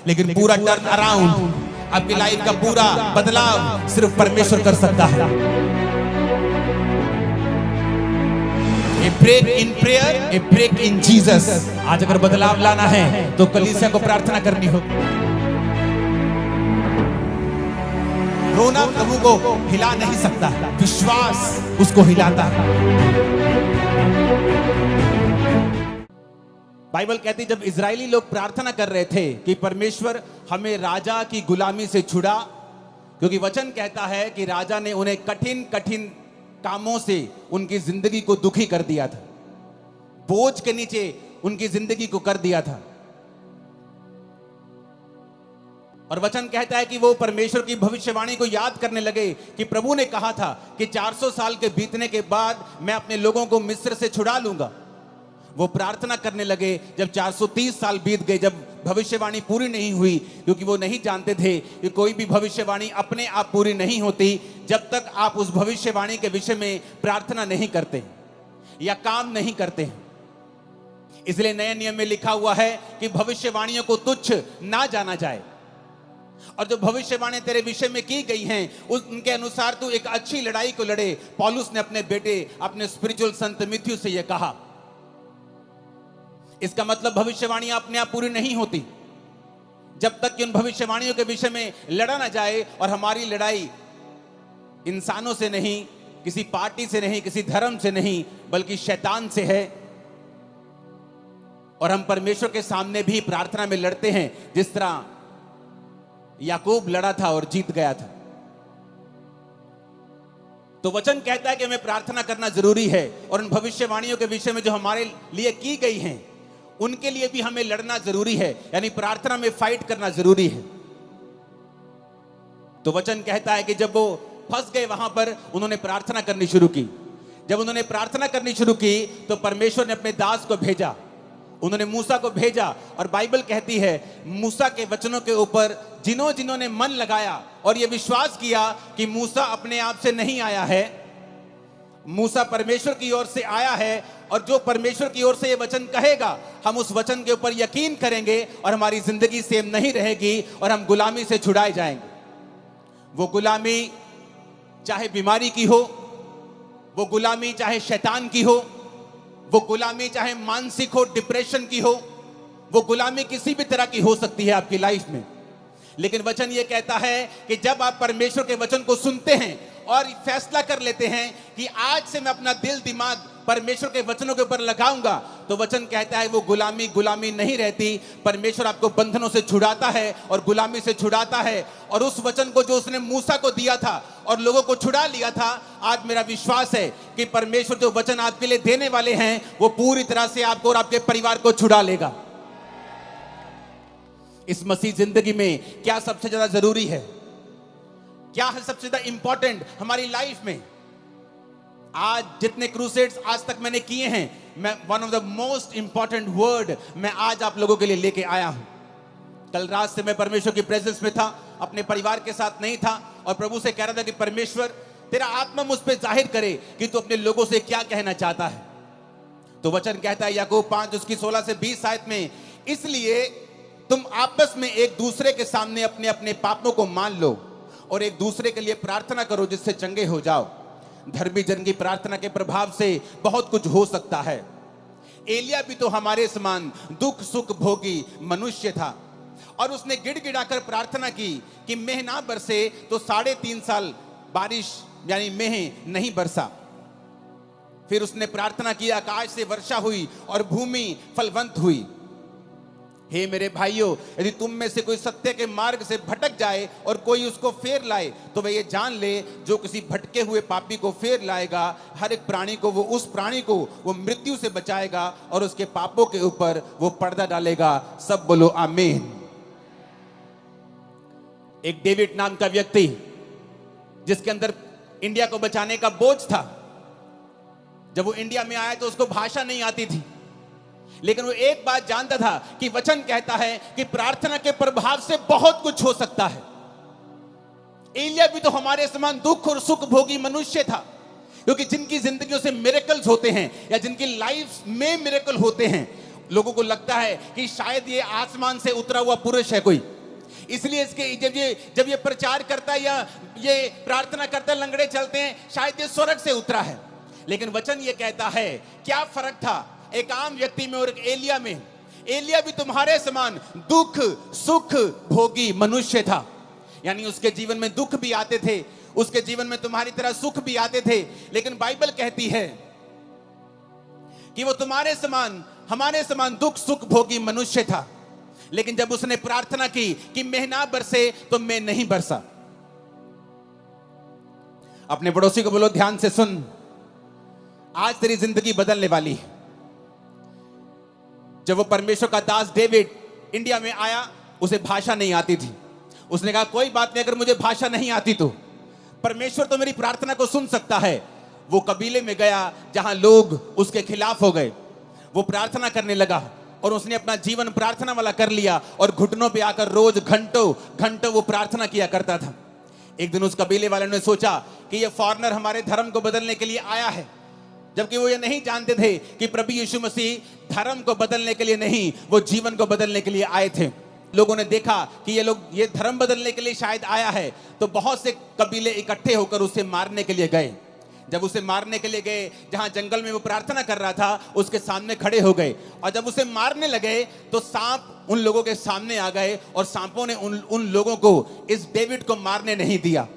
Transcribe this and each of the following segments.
लेकिन पूरा turn around, आपकी लाइफ का पूरा बदलाव सिर्फ परमेश्वर कर सकता है। A break in prayer, a break in Jesus. आज अगर बदलाव लाना है तो कलीसिया को प्रार्थना करनी होगी। रोना प्रभु को हिला नहीं सकता, विश्वास उसको हिलाता है। बाइबल कहती जब इजरायली लोग प्रार्थना कर रहे थे कि परमेश्वर हमें राजा की गुलामी से छुड़ा, क्योंकि वचन कहता है कि राजा ने उन्हें कठिन कठिन कामों से उनकी जिंदगी को दुखी कर दिया था, बोझ के नीचे उनकी जिंदगी को कर दिया था। और वचन कहता है कि वो परमेश्वर की भविष्यवाणी को याद करने लगे कि प्रभु ने कहा था कि 400 साल के बीतने के बाद मैं अपने लोगों को मिस्र से छुड़ा लूंगा। वो प्रार्थना करने लगे जब 430 साल बीत गए, जब भविष्यवाणी पूरी नहीं हुई, क्योंकि वो नहीं जानते थे कि कोई भी भविष्यवाणी अपने आप पूरी नहीं होती जब तक आप उस भविष्यवाणी के विषय में प्रार्थना नहीं करते या काम नहीं करते। इसलिए नए नियम में लिखा हुआ है कि भविष्यवाणियों को तुच्छ ना जाना जाए, और जो भविष्यवाणी तेरे विषय में की गई हैं उनके अनुसार तू एक अच्छी लड़ाई को लड़े। पौलुस ने अपने बेटे, अपने स्पिरिचुअल सन तीमुथियुस से यह कहा। इसका मतलब भविष्यवाणियां अपने आप पूरी नहीं होती जब तक कि उन भविष्यवाणियों के विषय में लड़ा ना जाए। और हमारी लड़ाई इंसानों से नहीं, किसी पार्टी से नहीं, किसी धर्म से नहीं, बल्कि शैतान से है। और हम परमेश्वर के सामने भी प्रार्थना में लड़ते हैं, जिस तरह याकूब लड़ा था और जीत गया था। तो वचन कहता है कि हमें प्रार्थना करना जरूरी है, और उन भविष्यवाणियों के विषय में जो हमारे लिए की गई हैं उनके लिए भी हमें लड़ना जरूरी है, यानी प्रार्थना में फाइट करना जरूरी है। तो वचन कहता है कि जब वो फंस गए वहां पर, उन्होंने प्रार्थना करनी शुरू की। जब उन्होंने प्रार्थना करनी शुरू की तो परमेश्वर ने अपने दास को भेजा, उन्होंने मूसा को भेजा। और बाइबल कहती है मूसा के वचनों के ऊपर जिन्होंने मन लगाया और यह विश्वास किया कि मूसा अपने आप से नहीं आया है, मूसा परमेश्वर की ओर से आया है, और जो परमेश्वर की ओर से ये वचन कहेगा हम उस वचन के ऊपर यकीन करेंगे और हमारी जिंदगी सेम नहीं रहेगी और हम गुलामी से छुड़ाए जाएंगे। वो गुलामी चाहे बीमारी की हो, वो गुलामी चाहे शैतान की हो, वो गुलामी चाहे मानसिक हो, डिप्रेशन की हो, वो गुलामी किसी भी तरह की हो सकती है आपकी लाइफ में। लेकिन वचन ये कहता है कि जब आप परमेश्वर के वचन को सुनते हैं और फैसला कर लेते हैं कि आज से मैं अपना दिल दिमाग परमेश्वर के वचनों के ऊपर लगाऊंगा, तो वचन कहता है वो गुलामी नहीं रहती। परमेश्वर आपको बंधनों से छुड़ाता है और गुलामी से छुड़ाता है। और उस वचन को जो उसने मूसा को दिया था और लोगों को छुड़ा लिया था, आज मेरा विश्वास है कि परमेश्वर जो वचन आपके लिए देने वाले हैं वो पूरी तरह से आपको और आपके परिवार को छुड़ा लेगा। इस मसीह जिंदगी में क्या सबसे ज्यादा जरूरी है, क्या है सबसे ज्यादा इंपॉर्टेंट हमारी लाइफ में? आज जितने क्रूसेड्स आज तक मैंने किए हैं, मैं one of the most important word मैं आज आप लोगों के लिए लेके आया हूं। कल रात से मैं परमेश्वर की प्रेजेंस में था, अपने परिवार के साथ नहीं था, और प्रभु से कह रहा था कि परमेश्वर तेरा आत्मा मुझ पे जाहिर करे कि तू अपने लोगों से क्या कहना चाहता है। तो वचन कहता है याकूब 5 उसकी 16 से 20 आयत में, इसलिए तुम आपस में एक दूसरे के सामने अपने अपने पापों को मान लो और एक दूसरे के लिए प्रार्थना करो जिससे चंगे हो जाओ। धर्मी जन की प्रार्थना के प्रभाव से बहुत कुछ हो सकता है। एलिया भी तो हमारे समान दुख सुख भोगी मनुष्य था, और उसने गिड़गिड़ाकर प्रार्थना की कि मेह ना बरसे, तो 3.5 साल बारिश यानी मेह नहीं बरसा। फिर उसने प्रार्थना की, आकाश से वर्षा हुई और भूमि फलवंत हुई। हे मेरे भाइयों, यदि तुम में से कोई सत्य के मार्ग से भटक जाए और कोई उसको फेर लाए, तो वह ये जान ले जो किसी भटके हुए पापी को फेर लाएगा, हर एक प्राणी को उस प्राणी को वो मृत्यु से बचाएगा और उसके पापों के ऊपर वो पर्दा डालेगा। सब बोलो आमीन। एक डेविड नाम का व्यक्ति जिसके अंदर इंडिया को बचाने का बोझ था, जब वो इंडिया में आया तो उसको भाषा नहीं आती थी, लेकिन वो एक बात जानता था कि वचन कहता है कि प्रार्थना के प्रभाव से बहुत कुछ हो सकता है। एलिया भी तो हमारे समान दुख और सुख भोगी मनुष्य था, क्योंकि जिनकी जिंदगियों से मिरेकल्स होते हैं या जिनकी लाइफ में मिरेकल होते हैं, लोगों को लगता है कि शायद ये आसमान से उतरा हुआ पुरुष है कोई, इसलिए इसके जब ये प्रचार करता है या ये प्रार्थना करता है, लंगड़े चलते हैं, शायद ये स्वर्ग से उतरा है। लेकिन वचन ये कहता है, क्या फर्क था एक आम व्यक्ति में और एक एलिया में? एलिया भी तुम्हारे समान दुख सुख भोगी मनुष्य था, यानी उसके जीवन में दुख भी आते थे, उसके जीवन में तुम्हारी तरह सुख भी आते थे। लेकिन बाइबल कहती है कि वो तुम्हारे समान हमारे समान दुख सुख भोगी मनुष्य था। लेकिन जब उसने प्रार्थना की कि मैं ना बरसे, तो मैं नहीं बरसा। अपने पड़ोसी को बोलो, ध्यान से सुन, आज तेरी जिंदगी बदलने वाली है। जब वो परमेश्वर का दास डेविड इंडिया में आया, उसे भाषा नहीं आती थी। उसने कहा कोई बात नहीं, अगर मुझे भाषा नहीं आती तो परमेश्वर तो मेरी प्रार्थना को सुन सकता है। वो कबीले में गया जहां लोग उसके खिलाफ हो गए, वो प्रार्थना करने लगा और उसने अपना जीवन प्रार्थना वाला कर लिया और घुटनों पे आकर रोज घंटों घंटों वो प्रार्थना किया करता था। एक दिन उस कबीले वाले ने सोचा कि ये फॉरेनर हमारे धर्म को बदलने के लिए आया है, जबकि वो ये नहीं जानते थे कि प्रभु यीशु मसीह धर्म को बदलने के लिए नहीं, वो जीवन को बदलने के लिए आए थे। लोगों ने देखा कि ये धर्म बदलने के लिए शायद आया है, तो बहुत से कबीले इकट्ठे होकर उसे मारने के लिए गए। जब उसे मारने के लिए गए, जहां जंगल में वो प्रार्थना कर रहा था, उसके सामने खड़े हो गए और जब उसे मारने लगे तो सांप उन लोगों के सामने आ गए और सांपों ने उन लोगों को इस डेविड को मारने नहीं दिया।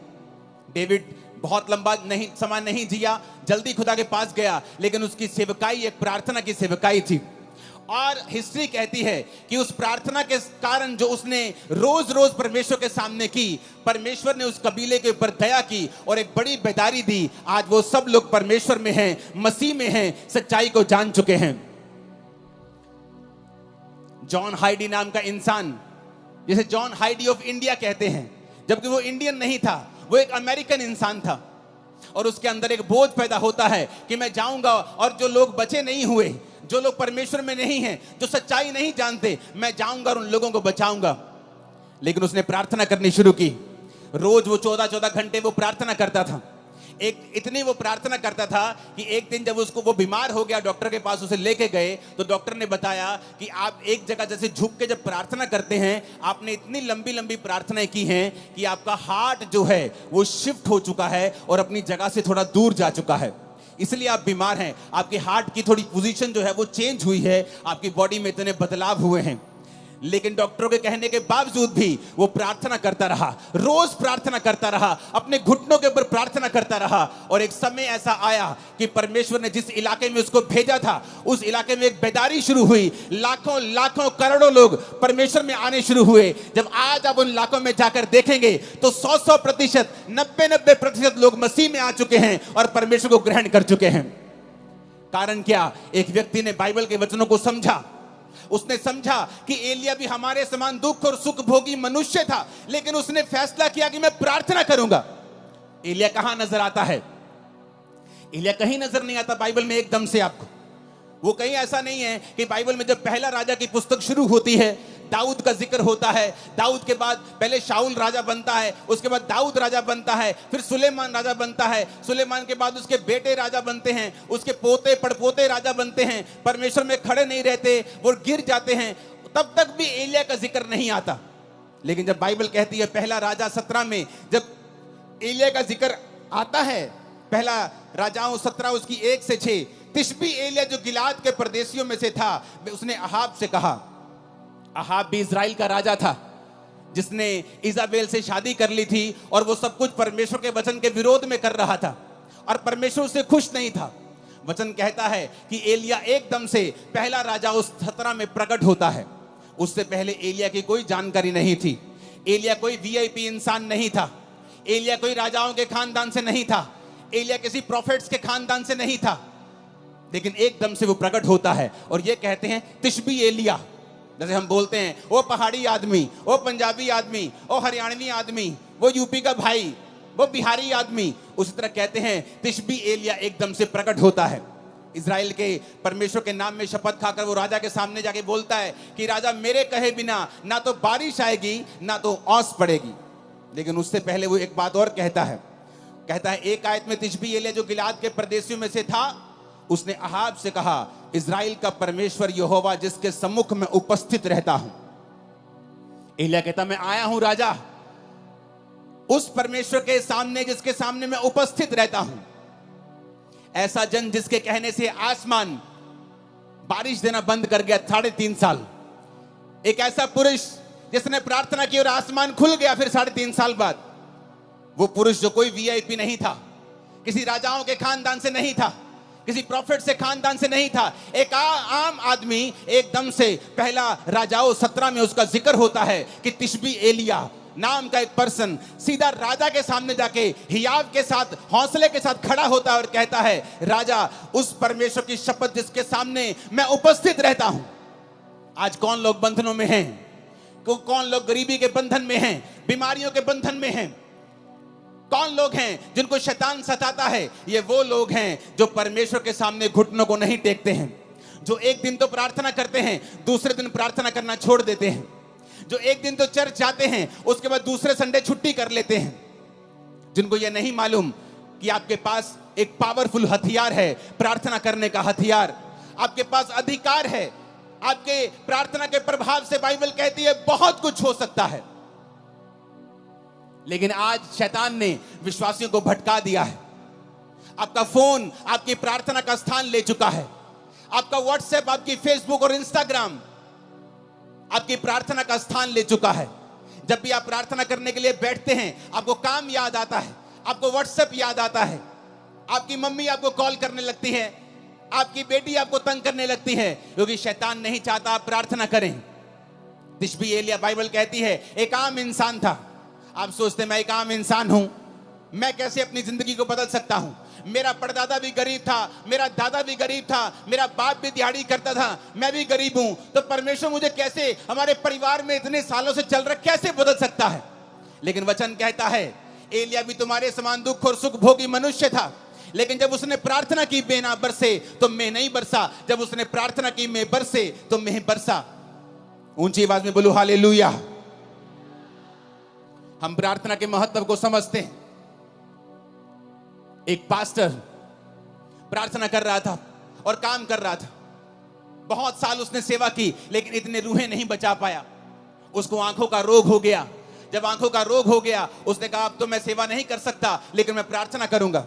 डेविड बहुत लंबा समय नहीं जिया, जल्दी खुदा के पास गया, लेकिन उसकी सेवकाई एक प्रार्थना की सेवकाई थी। और हिस्ट्री कहती है कि उस प्रार्थना के कारण जो उसने रोज रोज परमेश्वर के सामने की, परमेश्वर ने उस कबीले के ऊपर दया की और एक बड़ी बेदारी दी। आज वो सब लोग परमेश्वर में हैं, मसीह में हैं, सच्चाई को जान चुके हैं। जॉन हाइडी नाम का इंसान, जिसे जॉन हाइडी ऑफ इंडिया कहते हैं, जबकि वो इंडियन नहीं था, वो एक अमेरिकन इंसान था। और उसके अंदर एक बोझ पैदा होता है कि मैं जाऊंगा और जो लोग बचे नहीं हुए, जो लोग परमेश्वर में नहीं हैं, जो सच्चाई नहीं जानते, मैं जाऊंगा और उन लोगों को बचाऊंगा। लेकिन उसने प्रार्थना करनी शुरू की। रोज वो 14-14 घंटे वो प्रार्थना करता था। इतनी वो प्रार्थना करता था कि एक दिन जब वो बीमार हो गया, डॉक्टर के पास उसे लेके गए, तो डॉक्टर ने बताया कि आप एक जगह जैसे झुक के जब प्रार्थना करते हैं, आपने इतनी लंबी लंबी प्रार्थनाएं की हैं कि आपका हार्ट जो है वो शिफ्ट हो चुका है और अपनी जगह से थोड़ा दूर जा चुका है, इसलिए आप बीमार हैं। आपके हार्ट की थोड़ी पोजीशन जो है वो चेंज हुई है, आपकी बॉडी में इतने बदलाव हुए हैं। लेकिन डॉक्टरों के कहने के बावजूद भी वो प्रार्थना करता रहा, रोज प्रार्थना करता रहा, अपने घुटनों के ऊपर प्रार्थना करता रहा। और एक समय ऐसा आया कि परमेश्वर ने जिस इलाके में उसको भेजा था, उस इलाके में एक बेदारी शुरू हुई। लाखों लाखों करोड़ों लोग परमेश्वर में आने शुरू हुए। जब आज आप उन इलाकों में जाकर देखेंगे तो 100%, 90% लोग मसीह में आ चुके हैं और परमेश्वर को ग्रहण कर चुके हैं। कारण क्या? एक व्यक्ति ने बाइबल के वचनों को समझा। उसने समझा कि एलिया भी हमारे समान दुख और सुख भोगी मनुष्य था, लेकिन उसने फैसला किया कि मैं प्रार्थना करूंगा। एलिया कहां नजर आता है? एलिया कहीं नजर नहीं आता बाइबल में एकदम से आपको। वो कहीं ऐसा नहीं है कि बाइबल में जब पहला राजा की पुस्तक शुरू होती है, दाऊद का जिक्र होता है, दाऊद के बाद पहले शाऊल राजा बनता है, उसके बाद दाऊद राजा बनता है, फिर सुलेमान राजा बनता है, सुलेमान के बाद उसके बेटे राजा बनते हैं, उसके पोते पड़पोते राजा बनते हैं, परमेश्वर में खड़े नहीं रहते, वो गिर जाते हैं। तब तक भी एलिया का जिक्र नहीं आता। लेकिन जब बाइबल कहती है पहला राजा 17 में जब एलिया का जिक्र आता है, पहला राजाओं 17 उसकी 1 से 6, तिशबी एलिया जो गिलाद के परदेशियों में से था, उसने अहाब से कहा। अहाब भी इजराइल का राजा था जिसने इजाबेल से शादी कर ली थी और वो सब कुछ परमेश्वर के वचन के विरोध में कर रहा था और परमेश्वर उससे खुश नहीं था। वचन कहता है कि एलिया एकदम से पहला राजा उस 17 में प्रकट होता है। उससे पहले एलिया की कोई जानकारी नहीं थी। एलिया कोई वीआईपी इंसान नहीं था। एलिया कोई राजाओं के खानदान से नहीं था। एलिया किसी प्रॉफिट्स के खानदान से नहीं था। लेकिन एकदम से वो प्रकट होता है और ये कहते हैं तिशबी एलिया। जैसे हम बोलते हैं वो पहाड़ी आदमी, वो पंजाबी आदमी, वो हरियाणवी आदमी, वो यूपी का भाई, वो बिहारी आदमी, उसी तरह कहते हैं तिशबी एलिया एकदम से प्रकट होता है। इजराइल के परमेश्वर के नाम में शपथ खाकर वो राजा के सामने जाके बोलता है कि राजा मेरे कहे बिना ना तो बारिश आएगी ना तो ओस पड़ेगी। लेकिन उससे पहले वो एक बात और कहता है एक आयत में तिशबी एलिया जो गिलाद के परदेशियों में से था, उसने अहाब से कहा, इज़राइल का परमेश्वर यहोवा जिसके सम्मुख में उपस्थित रहता हूं। एलिया कहता, मैं आया हूं राजा, उस परमेश्वर के सामने जिसके सामने मैं उपस्थित रहता हूं। ऐसा जन जिसके कहने से आसमान बारिश देना बंद कर गया 3.5 साल। एक ऐसा पुरुष जिसने प्रार्थना की और आसमान खुल गया फिर 3.5 साल बाद। वो पुरुष जो कोई वीआईपी नहीं था, किसी राजाओं के खानदान से नहीं था, किसी प्रॉफिट से खानदान से नहीं था, एक आम आदमी। एकदम से पहला राजाओं 17 में उसका जिक्र होता है कि तिशबी एलिया नाम का एक पर्सन सीधा राजा के सामने जाके हियाव के साथ हौसले के साथ खड़ा होता है और कहता है, राजा उस परमेश्वर की शपथ जिसके सामने मैं उपस्थित रहता हूं। आज कौन लोग बंधनों में हैं? कौन लोग गरीबी के बंधन में हैं, बीमारियों के बंधन में हैं? कौन लोग हैं जिनको शैतान सताता है? ये वो लोग हैं जो परमेश्वर के सामने घुटनों को नहीं टेकते हैं, जो एक दिन तो प्रार्थना करते हैं, दूसरे दिन प्रार्थना करना छोड़ देते हैं, जो एक दिन तो चर्च जाते हैं, उसके बाद दूसरे संडे छुट्टी कर लेते हैं, जिनको ये नहीं मालूम कि आपके पास एक पावरफुल हथियार है, प्रार्थना करने का हथियार। आपके पास अधिकार है, आपके प्रार्थना के प्रभाव से बाइबल कहती है बहुत कुछ हो सकता है। लेकिन आज शैतान ने विश्वासियों को भटका दिया है। आपका फोन आपकी प्रार्थना का स्थान ले चुका है। आपका व्हाट्सएप, आपकी फेसबुक और इंस्टाग्राम आपकी प्रार्थना का स्थान ले चुका है। जब भी आप प्रार्थना करने के लिए बैठते हैं, आपको काम याद आता है, आपको व्हाट्सएप याद आता है, आपकी मम्मी आपको कॉल करने लगती है, आपकी बेटी आपको तंग करने लगती है, क्योंकि शैतान नहीं चाहता आप प्रार्थना करें। तिशबी एलिया, बाइबल कहती है, एक आम इंसान था। आप सोचते हैं मैं एक आम इंसान हूं, मैं कैसे अपनी जिंदगी को बदल सकता हूं? मेरा परदादा भी गरीब था, मेरा दादा भी गरीब था, मेरा बाप भी दिहाड़ी करता था, मैं भी गरीब हूं, तो परमेश्वर मुझे कैसे, हमारे परिवार में इतने सालों से चल रहा, कैसे बदल सकता है? लेकिन वचन कहता है एलिया भी तुम्हारे समान दुख और सुख भोगी मनुष्य था, लेकिन जब उसने प्रार्थना की बेना बरसे तो मैं नहीं बरसा, जब उसने प्रार्थना की मैं बरसे तो मैं बरसा। ऊंची आवाज में बोलो हालेलुया। हम प्रार्थना के महत्व को समझते हैं। एक पास्टर प्रार्थना कर रहा था और काम कर रहा था। बहुत साल उसने सेवा की, लेकिन इतने रूहें नहीं बचा पाया। उसको आंखों का रोग हो गया। जब आंखों का रोग हो गया, उसने कहा अब तो मैं सेवा नहीं कर सकता, लेकिन मैं प्रार्थना करूंगा।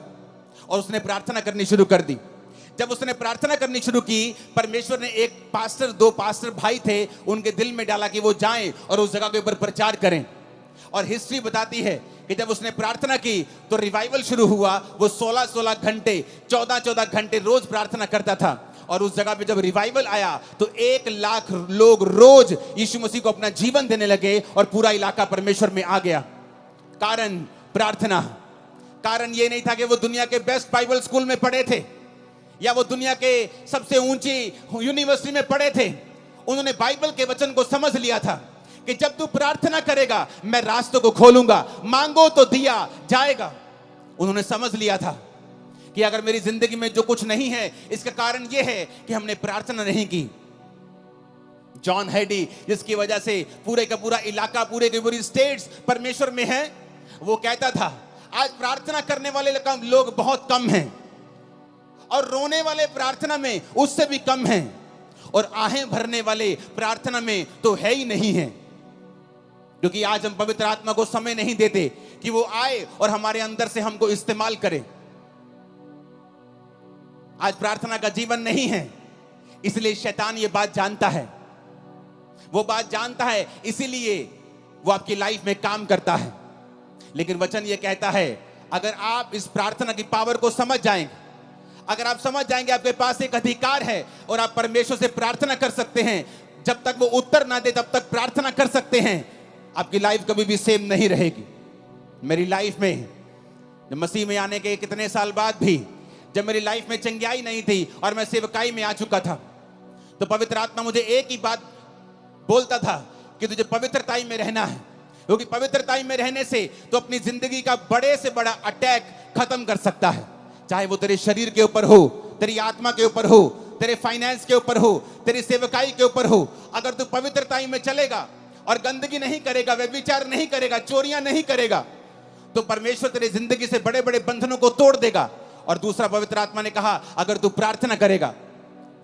और उसने प्रार्थना करनी शुरू कर दी। जब उसने प्रार्थना करनी शुरू की, परमेश्वर ने एक पास्टर, 2 पास्टर भाई थे, उनके दिल में डाला कि वो जाएं और उस जगह के ऊपर प्रचार करें। और हिस्ट्री बताती है कि जब उसने प्रार्थना की तो रिवाइवल शुरू हुआ। वो 16-16 घंटे, 14-14 घंटे रोज प्रार्थना करता था। और उस जगह पे जब रिवाइवल आया तो 1 लाख लोग रोज यीशु मसीह को अपना जीवन देने लगे और पूरा इलाका परमेश्वर में आ गया। कारण प्रार्थना। कारण ये नहीं था कि वो दुनिया के बेस्ट बाइबल स्कूल में पढ़े थे या वो दुनिया के सबसे ऊंची यूनिवर्सिटी में पढ़े थे। उन्होंने बाइबल के वचन को समझ लिया था कि जब तू प्रार्थना करेगा मैं रास्तों को खोलूंगा, मांगो तो दिया जाएगा। उन्होंने समझ लिया था कि अगर मेरी जिंदगी में जो कुछ नहीं है, इसका कारण यह है कि हमने प्रार्थना नहीं की। जॉन हैडी, जिसकी वजह से पूरे का पूरा इलाका, पूरे की पूरी स्टेट्स परमेश्वर में है, वो कहता था आज प्रार्थना करने वाले लोग बहुत कम हैं और रोने वाले प्रार्थना में उससे भी कम हैं और आहें भरने वाले प्रार्थना में तो है ही नहीं है। क्योंकि आज हम पवित्र आत्मा को समय नहीं देते कि वो आए और हमारे अंदर से हमको इस्तेमाल करे। आज प्रार्थना का जीवन नहीं है, इसलिए शैतान ये बात जानता है। वो बात जानता है, इसीलिए वो आपकी लाइफ में काम करता है। लेकिन वचन ये कहता है अगर आप इस प्रार्थना की पावर को समझ जाएंगे, अगर आप समझ जाएंगे आपके पास एक अधिकार है और आप परमेश्वर से प्रार्थना कर सकते हैं, जब तक वो उत्तर ना दे तब तक प्रार्थना कर सकते हैं, आपकी लाइफ कभी भी सेम नहीं रहेगी। मेरी लाइफ में मसीह में आने के कितने साल बाद भी जब मेरी लाइफ में चंगियाई नहीं थी और मैं सेवकाई में आ चुका था, तो पवित्र आत्मा मुझे एक ही बात बोलता था कि तुझे पवित्रताई में रहना है, क्योंकि पवित्रताई में रहने से तो अपनी जिंदगी का बड़े से बड़ा अटैक खत्म कर सकता है। चाहे वो तेरे शरीर के ऊपर हो, तेरी आत्मा के ऊपर हो, तेरे फाइनेंस के ऊपर हो, तेरी सेवकाई के ऊपर हो। अगर तू पवित्रताई में चलेगा और गंदगी नहीं करेगा, व्यभिचार नहीं करेगा, चोरियां नहीं करेगा, तो परमेश्वर तेरी जिंदगी से बड़े बड़े बंधनों को तोड़ देगा और दूसरा पवित्र आत्मा ने कहा अगर तू प्रार्थना करेगा,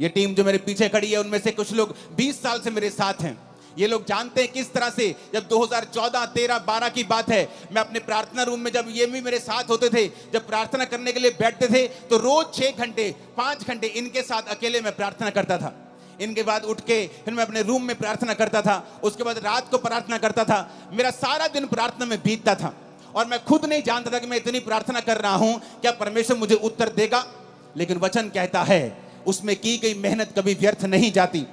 ये टीम जो मेरे पीछे खड़ी है उनमें से कुछ लोग 20 साल से मेरे साथ हैं, ये लोग जानते हैं किस तरह से जब 2014, 13, 12 की बात है, मैं अपने प्रार्थना रूम में जब ये भी मेरे साथ होते थे, जब प्रार्थना करने के लिए बैठते थे तो रोज 6 घंटे 5 घंटे इनके साथ अकेले मैं प्रार्थना करता था। इनके बाद उठ के फिर मैं अपने रूम में प्रार्थना करता था, उसके बाद रात को प्रार्थना करता था। मेरा सारा दिन प्रार्थना में बीतता था और मैं खुद नहीं जानता था कि मैं इतनी प्रार्थना कर रहा हूं, क्या परमेश्वर मुझे उत्तर देगा। लेकिन वचन कहता है उसमें की गई मेहनत कभी व्यर्थ नहीं जाती।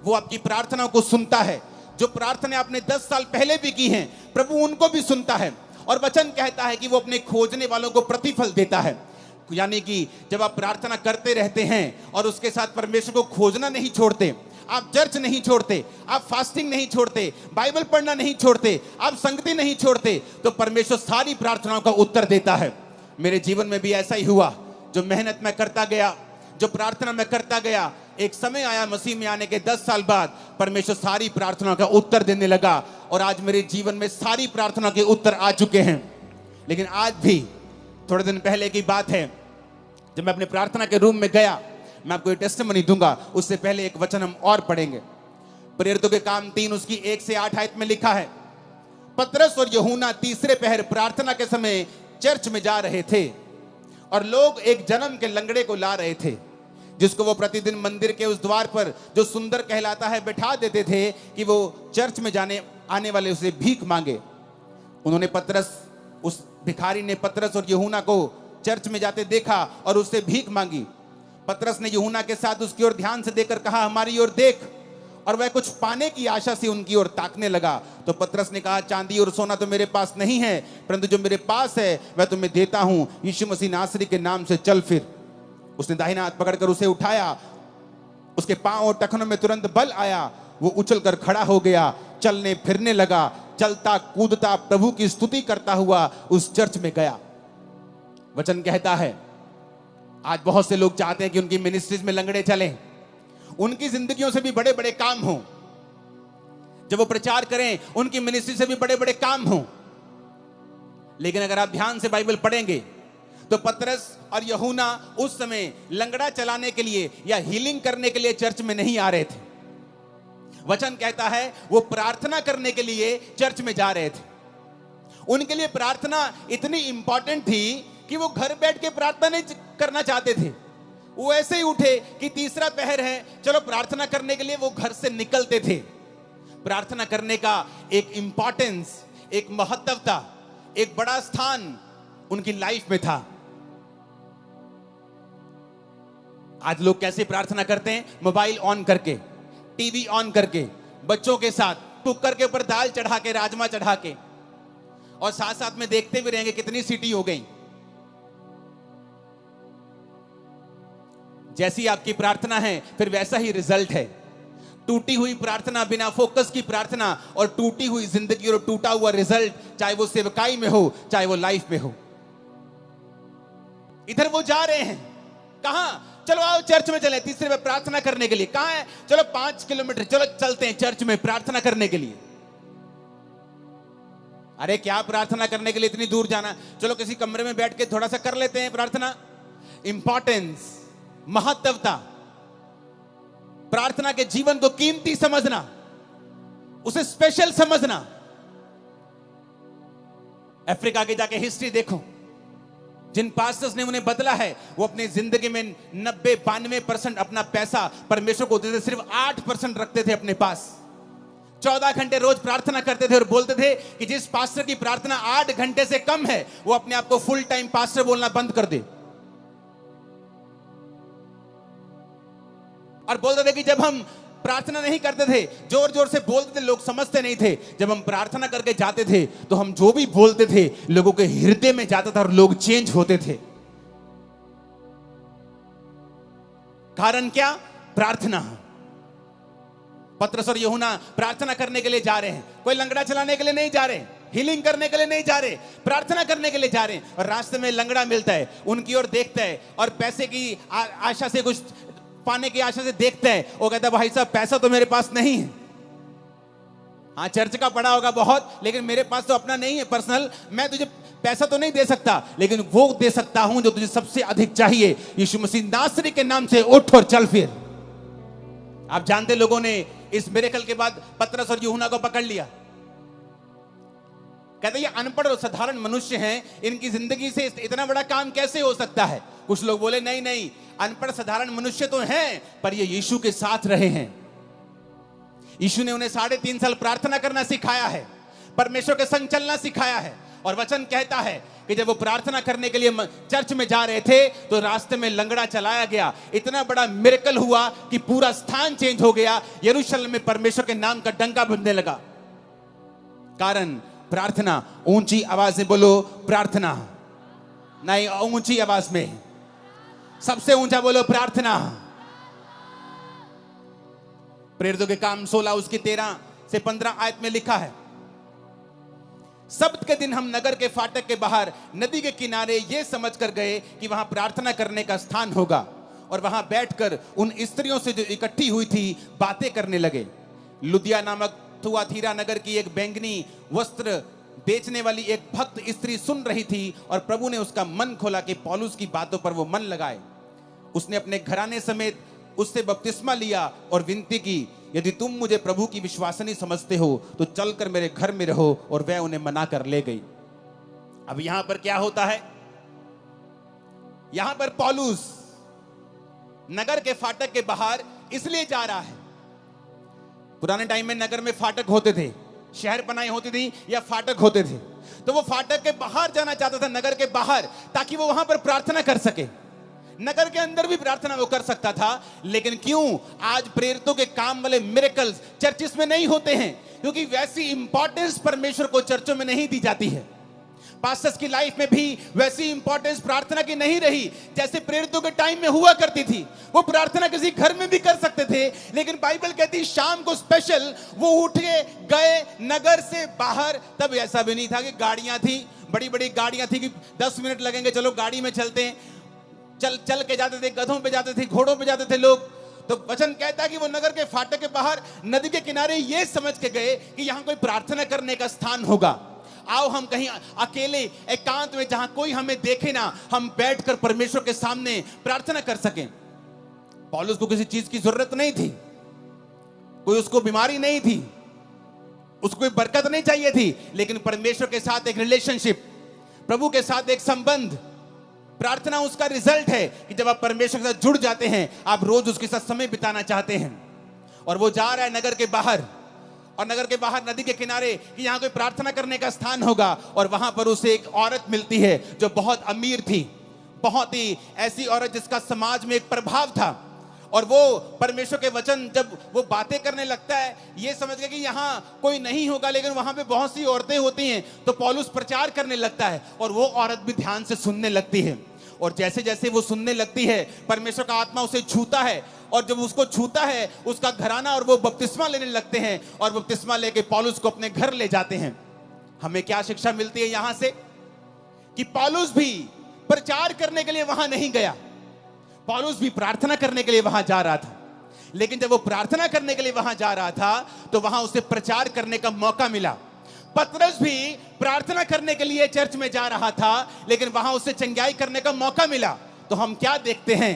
वो आपकी प्रार्थनाओं को सुनता है। जो प्रार्थना आपने 10 साल पहले भी की हैं, प्रभु उनको भी सुनता है। और वचन कहता है कि वो अपने खोजने वालों को प्रतिफल देता है। यानी कि जब आप प्रार्थना करते रहते हैं और उसके साथ परमेश्वर को खोजना नहीं छोड़ते, आप चर्च नहीं छोड़ते, आप फास्टिंग नहीं छोड़ते, बाइबल पढ़ना नहीं छोड़ते, आप संगति नहीं छोड़ते, तो परमेश्वर सारी प्रार्थनाओं का उत्तर देता है। मेरे जीवन में भी ऐसा ही हुआ। जो मेहनत मैं करता गया, जो प्रार्थना मैं करता गया, एक समय आया मसीह में आने के 10 साल बाद परमेश्वर सारी प्रार्थनाओं का उत्तर देने लगा और आज मेरे जीवन में सारी प्रार्थना के उत्तर आ चुके हैं। लेकिन आज भी थोड़े दिन पहले की बात है, जब मैं अपने प्रार्थना के रूम में गया, मैं आपको एक टेस्टिमनी दूंगा, उससे पहले एक वचन हम और पढ़ेंगे। प्रेरितों के काम 3 उसकी 1 से 8 आयत में लिखा है, पतरस और यूहन्ना तीसरे पहर प्रार्थना के समय चर्च में जा रहे थे और लोग एक जन्म के लंगड़े को ला रहे थे, जिसको वो प्रतिदिन मंदिर के उस द्वार पर जो सुंदर कहलाता है बैठा देते थे कि वो चर्च में आने वाले उसे भीख मांगे। उस भिखारी ने पतरस और यूहन्ना को चर्च में जाते देखा और उससे भीख मांगी। पतरस ने यूहन्ना के साथ उसकी ओर ध्यान से देखकर कहा, हमारी ओर देख। और वह कुछ पाने की आशा से उनकी ओर ताकने लगा। तो पतरस ने कहा, चांदी और सोना तो मेरे पास नहीं है, परंतु जो मेरे पास है वह तुम्हें देता हूं। यीशु मसीह नासरी के नाम से चल फिर। उसने दाहिना हाथ पकड़कर उसे उठाया। उसके पांव और टखनों में तुरंत बल आया। वो उछलकर खड़ा हो गया, चलने फिरने लगा, चलता कूदता प्रभु की स्तुति करता हुआ उस चर्च में गया। वचन कहता है आज बहुत से लोग चाहते हैं कि उनकी मिनिस्ट्रीज में लंगड़े चलें, उनकी जिंदगियों से भी बड़े बड़े काम हों, जब वो प्रचार करें उनकी मिनिस्ट्री से भी बड़े बड़े काम हों। लेकिन अगर आप ध्यान से बाइबल पढ़ेंगे तो पतरस और यूहन्ना उस समय लंगड़ा चलाने के लिए या हीलिंग करने के लिए चर्च में नहीं आ रहे थे। वचन कहता है वो प्रार्थना करने के लिए चर्च में जा रहे थे। उनके लिए प्रार्थना इतनी इंपॉर्टेंट थी कि वो घर बैठ के प्रार्थना नहीं करना चाहते थे। वो ऐसे ही उठे कि तीसरा पहर है, चलो प्रार्थना करने के लिए वो घर से निकलते थे। प्रार्थना करने का एक इंपॉर्टेंस, एक महत्वता, एक बड़ा स्थान उनकी लाइफ में था। आज लोग कैसे प्रार्थना करते हैं? मोबाइल ऑन करके, टीवी ऑन करके, बच्चों के साथ कुकर के ऊपर दाल चढ़ा के, राजमा चढ़ा के, और साथ साथ में देखते भी रहेंगे कितनी सीटी हो गई। जैसी आपकी प्रार्थना है फिर वैसा ही रिजल्ट है। टूटी हुई प्रार्थना, बिना फोकस की प्रार्थना और टूटी हुई जिंदगी और टूटा हुआ रिजल्ट, चाहे वो सेवकाई में हो चाहे वो लाइफ में हो। इधर वो जा रहे हैं, कहां? चलो आओ चर्च में चले, तीसरे में प्रार्थना करने के लिए। कहां है? चलो 5 किलोमीटर, चलो चलते हैं चर्च में प्रार्थना करने के लिए। अरे क्या प्रार्थना करने के लिए इतनी दूर जाना? चलो किसी कमरे में बैठ के थोड़ा सा कर लेते हैं प्रार्थना। इंपॉर्टेंस, महत्वता, प्रार्थना के जीवन को कीमती समझना, उसे स्पेशल समझना। अफ्रीका के जाके हिस्ट्री देखो, जिन पास्टर्स ने उन्हें बदला है वो अपनी जिंदगी में 90-92% अपना पैसा परमेश्वर को देते, सिर्फ 8% रखते थे अपने पास। 14 घंटे रोज प्रार्थना करते थे और बोलते थे कि जिस पास्टर की प्रार्थना 8 घंटे से कम है वो अपने आप को फुल टाइम पास्टर बोलना बंद कर दे। और बोलते थे कि जब हम प्रार्थना नहीं करते थे, जोर जोर से बोलते थे, लोग समझते नहीं थे। जब हम प्रार्थना करके जाते थे तो हम जो भी बोलते थे लोगों के हृदय में जाता था और लोग चेंज होते थे। कारण क्या? प्रार्थना। पतरस और यूहन्ना प्रार्थना करने के लिए जा रहे हैं। कोई लंगड़ा चलाने के लिए नहीं जा रहे, हीलिंग करने के लिए नहीं जा रहे, प्रार्थना करने के लिए जा रहे हैं। और रास्ते में लंगड़ा मिलता है, उनकी ओर देखता है और पैसे की आशा से, कुछ पाने की आशा से देखता है। वो कहता है भाई साहब पैसा तो मेरे पास नहीं है, हाँ, चर्च का पढ़ा होगा बहुत, लेकिन मेरे पास तो अपना नहीं है पर्सनल। मैं तुझे पैसा तो नहीं दे सकता, लेकिन वो दे सकता हूं जो तुझे सबसे अधिक चाहिए। यीशु मसीह नासरी के नाम से उठ और चल फिर। आप जानते, लोगों ने इस मिरेकल के बाद पतरस और यूहन्ना को पकड़ लिया। कहते ये अनपढ़ और साधारण मनुष्य हैं, इनकी जिंदगी से इतना बड़ा काम कैसे हो सकता है। कुछ लोग बोले नहीं नहीं, अनपढ़ साधारण मनुष्य तो हैं, पर ये यीशु के साथ रहे हैं। यीशु ने उन्हें 3.5 साल प्रार्थना करना सिखाया है, परमेश्वर के संग चलना सिखाया है। और वचन कहता है कि जब वो प्रार्थना करने के लिए चर्च में जा रहे थे तो रास्ते में लंगड़ा चलाया गया। इतना बड़ा मिरेकल हुआ कि पूरा स्थान चेंज हो गया। यरूशलेम में परमेश्वर के नाम का डंका बजने लगा। कारण प्रार्थना। ऊंची आवाज से बोलो प्रार्थना। नहीं, ऊंची आवाज में, सबसे ऊंचा बोलो प्रार्थना। प्रेरितों के काम 16 उसकी 13 से 15 आयत में लिखा है, सब्त के दिन हम नगर के फाटक के बाहर नदी के किनारे यह समझकर गए कि वहां प्रार्थना करने का स्थान होगा, और वहां बैठकर उन स्त्रियों से जो इकट्ठी हुई थी बातें करने लगे। लुदिया नामक थुआतीरा नगर की एक बैंगनी वस्त्र बेचने वाली एक भक्त स्त्री सुन रही थी, और प्रभु ने उसका मन खोला कि पौलुस की बातों पर वो मन लगाए। उसने अपने घराने समेत उससे बपतिस्मा लिया और विनती की, यदि तुम मुझे प्रभु की विश्वासनी समझते हो तो चलकर मेरे घर में रहो, और वह उन्हें मना कर ले गई। अब यहां पर क्या होता है, यहां पर पौलुस नगर के फाटक के बाहर इसलिए जा रहा है। पुराने टाइम में नगर में फाटक होते थे, शहर बनाई होती थी या फाटक होते थे, तो वो फाटक के बाहर जाना चाहता था, नगर के बाहर, ताकि वो वहां पर प्रार्थना कर सके। नगर के अंदर भी प्रार्थना वो कर सकता था, लेकिन क्यों आज प्रेरितों के काम वाले मिरेकल्स चर्चिस में नहीं होते हैं? क्योंकि वैसी इंपॉर्टेंस परमेश्वर को चर्चों में नहीं दी जाती है। पास्टर्स की लाइफ में भी वैसी इंपॉर्टेंस प्रार्थना की नहीं रही जैसे प्रेरितों के टाइम में हुआ करती थी। वो प्रार्थना किसी घर में भी कर सकते थे, लेकिन बाइबल कहती शाम को स्पेशल वो उठे गए नगर से बाहर। तब ऐसा भी नहीं था कि गाड़ियां थी, बड़ी बड़ी गाड़ियां थी कि 10 मिनट लगेंगे, चलो गाड़ी में चलते हैं। चल के जाते थे, गधों पे जाते थे, घोड़ों पे जाते थे लोग। तो वचन कहता है कि वो नगर के फाटक के बाहर नदी के किनारे ये समझ के गए कि यहां कोई प्रार्थना करने का स्थान होगा। आओ हम कहीं अकेले एकांत में, जहां कोई हमें देखे ना, हम बैठकर परमेश्वर के सामने प्रार्थना कर सकें। पौलुस को किसी चीज की जरूरत नहीं थी, कोई उसको बीमारी नहीं थी, उसको कोई बरकत नहीं चाहिए थी, लेकिन परमेश्वर के साथ एक रिलेशनशिप, प्रभु के साथ एक संबंध। प्रार्थना उसका रिजल्ट है कि जब आप परमेश्वर के साथ जुड़ जाते हैं, आप रोज उसके साथ समय बिताना चाहते हैं। और वो जा रहा है नगर के बाहर, और नगर के बाहर नदी के किनारे कि यहां कोई प्रार्थना करने का स्थान होगा। और वहां पर उसे एक औरत मिलती है जो बहुत अमीर थी, बहुत ही ऐसी औरत जिसका समाज में एक प्रभाव था। और वो परमेश्वर के वचन जब वो बातें करने लगता है, ये समझ गया कि यहाँ कोई नहीं होगा, लेकिन वहां पे बहुत सी औरतें होती हैं। तो पौलुस प्रचार करने लगता है, और वो औरत भी ध्यान से सुनने लगती है। और जैसे जैसे वो सुनने लगती है, परमेश्वर का आत्मा उसे छूता है, और जब उसको छूता है उसका घराना और वो बपतिस्मा लेने लगते हैं, और बपतिस्मा लेके पौलुस को अपने घर ले जाते हैं। हमें क्या शिक्षा मिलती है यहां से? कि पौलुस भी प्रचार करने के लिए वहां नहीं गया, पौलुस भी प्रार्थना करने के लिए वहां जा रहा था। लेकिन जब वो प्रार्थना करने के लिए वहां जा रहा था तो वहां उसे प्रचार करने का मौका मिला। पतरस भी प्रार्थना करने के लिए चर्च में जा रहा था, लेकिन वहां उसे चंगाई करने का मौका मिला। तो हम क्या देखते हैं?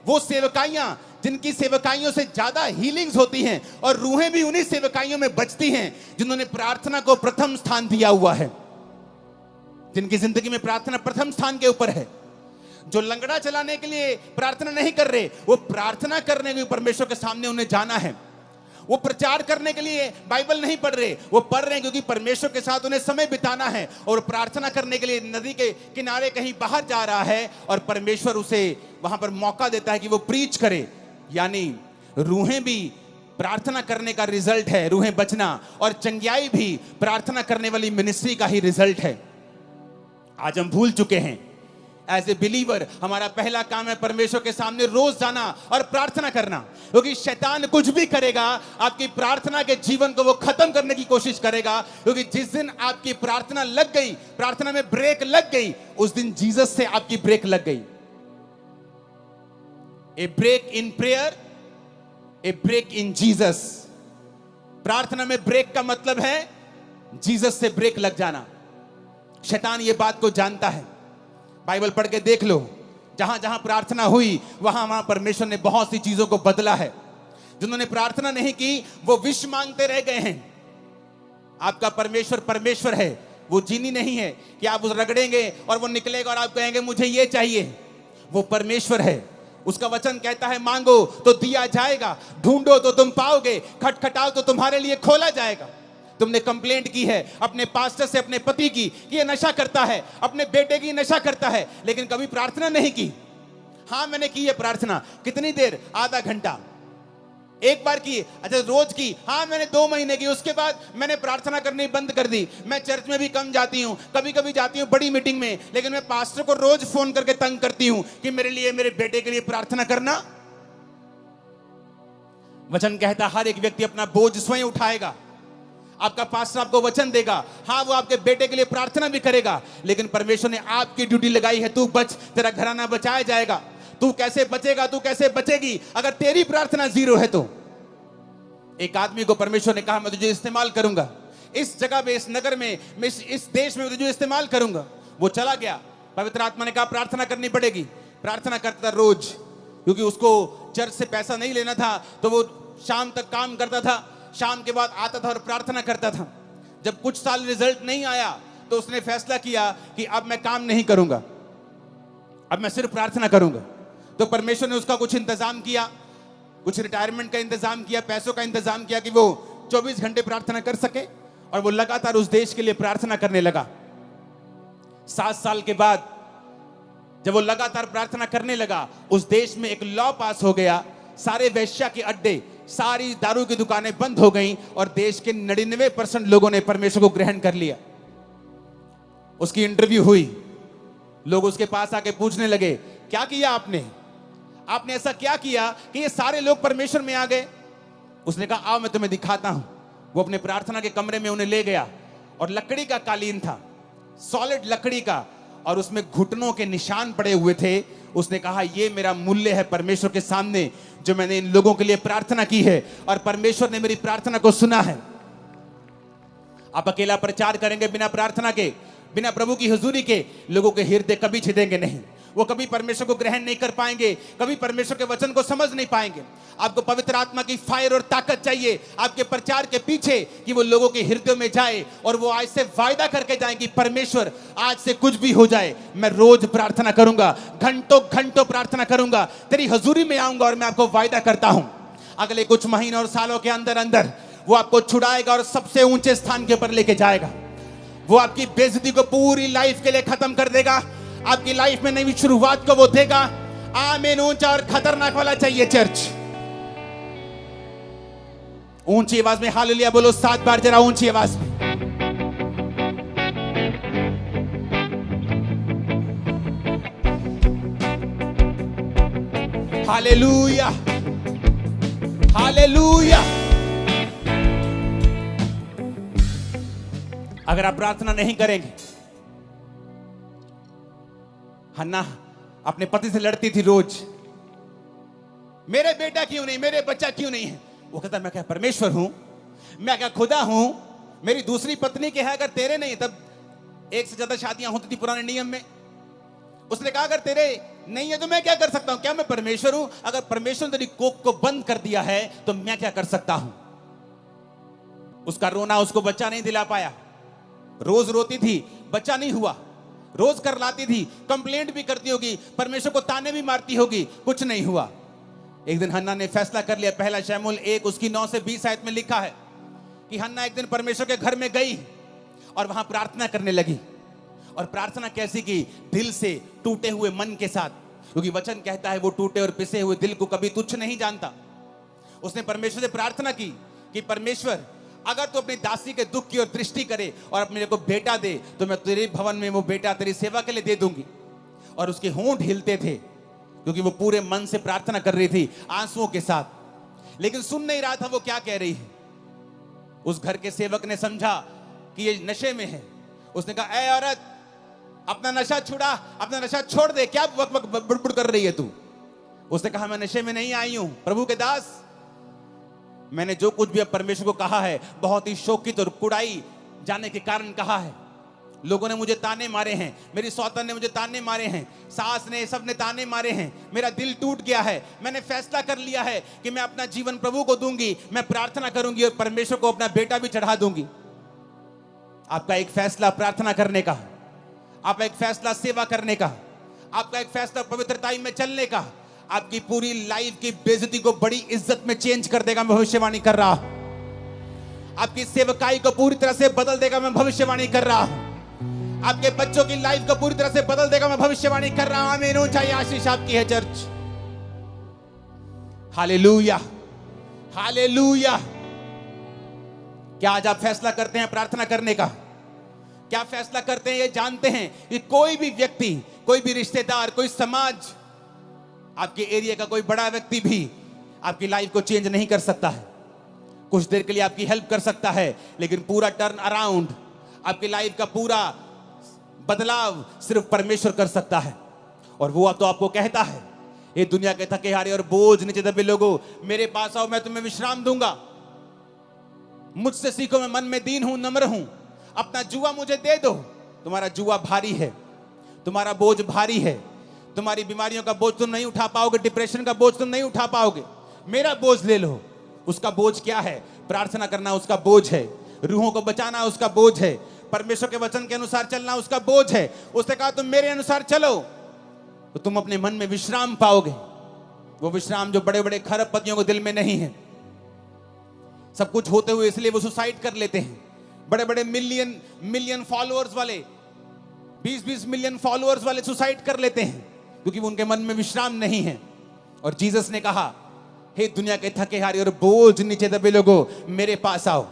वो सेवकाइयां जिनकी सेवकाइयों से ज्यादा हीलिंग्स होती हैं, और रूहें भी उन्हीं सेवकाइयों में बचती हैं जिन्होंने प्रार्थना को प्रथम स्थान दिया हुआ है, जिनकी जिंदगी में प्रार्थना प्रथम स्थान के ऊपर है। जो लंगड़ा चलाने के लिए प्रार्थना नहीं कर रहे, वो प्रार्थना करने के परमेश्वर के सामने उन्हें जाना है। वो प्रचार करने के लिए बाइबल नहीं पढ़ रहे, वो पढ़ रहे हैं क्योंकि परमेश्वर के साथ उन्हें समय बिताना है। और प्रार्थना करने के लिए नदी के किनारे कहीं बाहर जा रहा है, और परमेश्वर उसे वहां पर मौका देता है कि वो प्रीच करे। यानी रूहें भी प्रार्थना करने का रिजल्ट है, रूहें बचना, और चंगाई भी प्रार्थना करने वाली मिनिस्ट्री का ही रिजल्ट है। आज हम भूल चुके हैं। एज ए बिलीवर हमारा पहला काम है परमेश्वर के सामने रोज जाना और प्रार्थना करना, क्योंकि शैतान कुछ भी करेगा, आपकी प्रार्थना के जीवन को वो खत्म करने की कोशिश करेगा। क्योंकि जिस दिन आपकी प्रार्थना लग गई, प्रार्थना में ब्रेक लग गई, उस दिन जीसस से आपकी ब्रेक लग गई। A break in prayer, a break in Jesus. प्रार्थना में ब्रेक का मतलब है जीसस से ब्रेक लग जाना। शैतान ये बात को जानता है। बाइबल पढ़ के देख लो, जहां जहां प्रार्थना हुई वहां वहां परमेश्वर ने बहुत सी चीजों को बदला है। जिन्होंने प्रार्थना नहीं की वो विष मांगते रह गए हैं। आपका परमेश्वर परमेश्वर है, वो जीनी नहीं है कि आप उस रगड़ेंगे और वो निकलेगा और आप कहेंगे मुझे ये चाहिए। वो परमेश्वर है, उसका वचन कहता है मांगो तो दिया जाएगा, ढूंढो तो तुम पाओगे, खटखटाओ तो तुम्हारे लिए खोला जाएगा। तुमने कंप्लेंट की है अपने पास्टर से, अपने पति की, कि ये नशा करता है, अपने बेटे की नशा करता है, लेकिन कभी प्रार्थना नहीं की। हाँ मैंने की है प्रार्थना। कितनी देर? आधा घंटा। एक बार की? अच्छा रोज की? हाँ मैंने 2 महीने की। उसके बाद मैंने प्रार्थना करनी बंद कर दी। मैं चर्च में भी कम जाती हूँ, कभी कभी जाती हूँ बड़ी मीटिंग में, लेकिन मैं पास्टर को रोज फोन करके तंग करती हूँ कि मेरे लिए, मेरे बेटे के लिए प्रार्थना करना। वचन कहता हर एक व्यक्ति अपना बोझ स्वयं उठाएगा। आपका पास्टर आपको वचन देगा, हाँ वो आपके बेटे के लिए प्रार्थना भी करेगा, लेकिन परमेश्वर ने आपकी ड्यूटी लगाई है, तू बच, तेरा घराना बचाया जाएगा। तू कैसे बचेगा, तू कैसे बचेगी अगर तेरी प्रार्थना जीरो है तो? एक आदमी को परमेश्वर ने कहा मैं तुझे इस्तेमाल करूंगा, इस जगह में, इस नगर में, इस देश में तुझे इस्तेमाल करूंगा। वो चला गया। पवित्र आत्मा ने कहा प्रार्थना करनी पड़ेगी। प्रार्थना करता रोज, क्योंकि उसको चर्च से पैसा नहीं लेना था, तो वो शाम तक काम करता था, शाम के बाद आता था और प्रार्थना करता था। जब कुछ साल रिजल्ट नहीं आया तो उसने फैसला किया कि अब मैं काम नहीं करूंगा, अब मैं सिर्फ प्रार्थना करूंगा। तो परमेश्वर ने उसका कुछ इंतजाम किया, कुछ रिटायरमेंट का इंतजाम किया, पैसों का इंतजाम किया कि वो 24 घंटे प्रार्थना कर सके, और वो लगातार उस देश के लिए प्रार्थना करने लगा। 7 साल के बाद जब वो लगातार प्रार्थना करने लगा, उस देश में एक लॉ पास हो गया, सारे वेश्या के अड्डे, सारी दारू की दुकानें बंद हो गईं, और देश के 99% लोगों ने परमेश्वर को ग्रहण कर लिया। उसकी इंटरव्यू हुई, लोग उसके पास आके पूछने लगे क्या किया आपने, आपने ऐसा क्या किया कि ये सारे लोग परमेश्वर में आ गए? उसने कहा आओ मैं तुम्हें दिखाता हूं। वो अपने प्रार्थना के कमरे में उन्हें ले गया, और लकड़ी का कालीन था, सॉलिड लकड़ी का, और उसमें घुटनों के निशान पड़े हुए थे। उसने कहा ये मेरा मूल्य है परमेश्वर के सामने, जो मैंने इन लोगों के लिए प्रार्थना की है, और परमेश्वर ने मेरी प्रार्थना को सुना है। आप अकेला प्रचार करेंगे बिना प्रार्थना के, बिना प्रभु की हुजूरी के, लोगों के हृदय कभी छिदेंगे नहीं। वो कभी परमेश्वर को ग्रहण नहीं कर पाएंगे, कभी परमेश्वर के वचन को समझ नहीं पाएंगे। आपको पवित्र आत्मा की फायर और ताकत चाहिए आपके प्रचार के पीछे, कि वो लोगों के हृदयों में जाए, और वो आज से वायदा करके जाए कि परमेश्वर आज से कुछ भी हो जाए, मैं रोज प्रार्थना करूंगा, घंटों घंटों प्रार्थना करूंगा, तेरी हजूरी में आऊंगा, और मैं आपको वायदा करता हूं अगले कुछ महीनों और सालों के अंदर अंदर वो आपको छुड़ाएगा और सबसे ऊंचे स्थान के ऊपर लेके जाएगा। वो आपकी बेइज्जती को पूरी लाइफ के लिए खत्म कर देगा। आपकी लाइफ में नई शुरुआत को वो देगा। आमीन। ऊंचा और खतरनाक वाला चाहिए चर्च। ऊंची आवाज में हालेलुया बोलो 7 बार, जरा ऊंची आवाज में। Hallelujah, hallelujah. अगर आप प्रार्थना नहीं करेंगे, हन्ना अपने पति से लड़ती थी रोज, मेरे बेटा क्यों नहीं, मेरे बच्चा क्यों नहीं है। वो कहता मैं क्या परमेश्वर हूं, मैं क्या खुदा हूं, मेरी दूसरी पत्नी के है, अगर तेरे नहीं, तब 1 से ज्यादा शादियां होती थी पुराने नियम में। उसने कहा अगर तेरे नहीं है तो मैं क्या कर सकता हूं, क्या मैं परमेश्वर हूं? अगर परमेश्वर ने तेरी कोख को बंद कर दिया है तो मैं क्या कर सकता हूं। उसका रोना उसको बच्चा नहीं दिला पाया। रोज रोती थी, बच्चा नहीं हुआ। रोज कर लाती थी, कंप्लेंट भी करती होगी, परमेश्वर को ताने भी मारती होगी, कुछ नहीं हुआ। एक दिन हन्ना ने फैसला कर लिया। पहला शमूएल 1 उसकी 9 से 20 आयत में लिखा है कि हन्ना एक दिन परमेश्वर के घर में गई और वहां प्रार्थना करने लगी। और प्रार्थना कैसी की? दिल से, टूटे हुए मन के साथ, क्योंकि वचन कहता है वो टूटे और पिसे हुए दिल को कभी तुच्छ नहीं जानता। उसने परमेश्वर से प्रार्थना की कि परमेश्वर अगर तू अपनी दासी के दुख की ओर दृष्टि करे और मेरे को बेटा दे, तो मैं तेरे भवन में वो बेटा तेरी सेवा के लिए दे दूंगी। और उसके होंठ हिलते थे, क्योंकि वो पूरे मन से प्रार्थना कर रही थी, आंसुओं के साथ। लेकिन सुन नहीं रहा था वो क्या कह रही है। उस घर के सेवक ने समझा कि ये नशे में है। उसने कहा ए औरत, अपना नशा छुड़ा, अपना नशा छोड़ दे, क्या वक वक बुड़बुड़ कर रही है तू। उसने कहा मैं नशे में नहीं आई हूं प्रभु के दास, मैंने जो कुछ भी अब परमेश्वर को कहा है बहुत ही शोकित और कुड़ाई जाने के कारण कहा है। लोगों ने मुझे ताने मारे हैं, मेरी सौतन ने मुझे ताने मारे हैं, सास ने, सब ने ताने मारे हैं, मेरा दिल टूट गया है। मैंने फैसला कर लिया है कि मैं अपना जीवन प्रभु को दूंगी, मैं प्रार्थना करूंगी और परमेश्वर को अपना बेटा भी चढ़ा दूंगी। आपका एक फैसला प्रार्थना करने का, आपका एक फैसला सेवा करने का, आपका एक फैसला पवित्रताई में चलने का आपकी पूरी लाइफ की बेइज्जती को बड़ी इज्जत में चेंज कर देगा। मैं भविष्यवाणी कर रहा हूं। आपकी सेवकाई को पूरी तरह से बदल देगा। मैं भविष्यवाणी कर रहा हूं। आपके बच्चों की लाइफ को पूरी तरह से बदल देगा। मैं भविष्यवाणी कर रहा हूं। आमीन। ऊंचाई आशीष आपकी है चर्च। Hallelujah, hallelujah. क्या आज आप फैसला करते हैं प्रार्थना करने का? क्या फैसला करते हैं? ये जानते हैं कि कोई भी व्यक्ति, कोई भी रिश्तेदार, कोई समाज, आपके एरिया का कोई बड़ा व्यक्ति भी आपकी लाइफ को चेंज नहीं कर सकता है। कुछ देर के लिए आपकी हेल्प कर सकता है, लेकिन पूरा टर्न अराउंड, आपकी लाइफ का पूरा बदलाव सिर्फ परमेश्वर कर सकता है। और वो तो आपको कहता है, ये दुनिया के थके हारे और बोझ नीचे दबे लोगों, मेरे पास आओ, मैं तुम्हें विश्राम दूंगा। मुझसे सीखो, मैं मन में दीन हूं, नम्र हूं। अपना जुआ मुझे दे दो। तुम्हारा जुआ भारी है, तुम्हारा बोझ भारी है, तुम्हारी बीमारियों का बोझ तुम नहीं उठा पाओगे, डिप्रेशन का बोझ तुम नहीं उठा पाओगे। मेरा बोझ ले लो। उसका बोझ क्या है? प्रार्थना करना उसका बोझ है, रूहों को बचाना उसका बोझ है, परमेश्वर के वचन के अनुसार चलना उसका बोझ है। उसने कहा तुम मेरे अनुसार चलो तो तुम अपने मन में विश्राम पाओगे। वो विश्राम जो बड़े बड़े खरबपतियों को दिल में नहीं है। सब कुछ होते हुए इसलिए वो सुसाइड कर लेते हैं। बड़े बड़े मिलियन फॉलोअर्स वाले, 20-20 मिलियन फॉलोअर्स वाले सुसाइड कर लेते हैं क्योंकि उनके मन में विश्राम नहीं है। और जीसस ने कहा, हे दुनिया के थके हारे और बोझ नीचे दबे लोगों, मेरे पास आओ,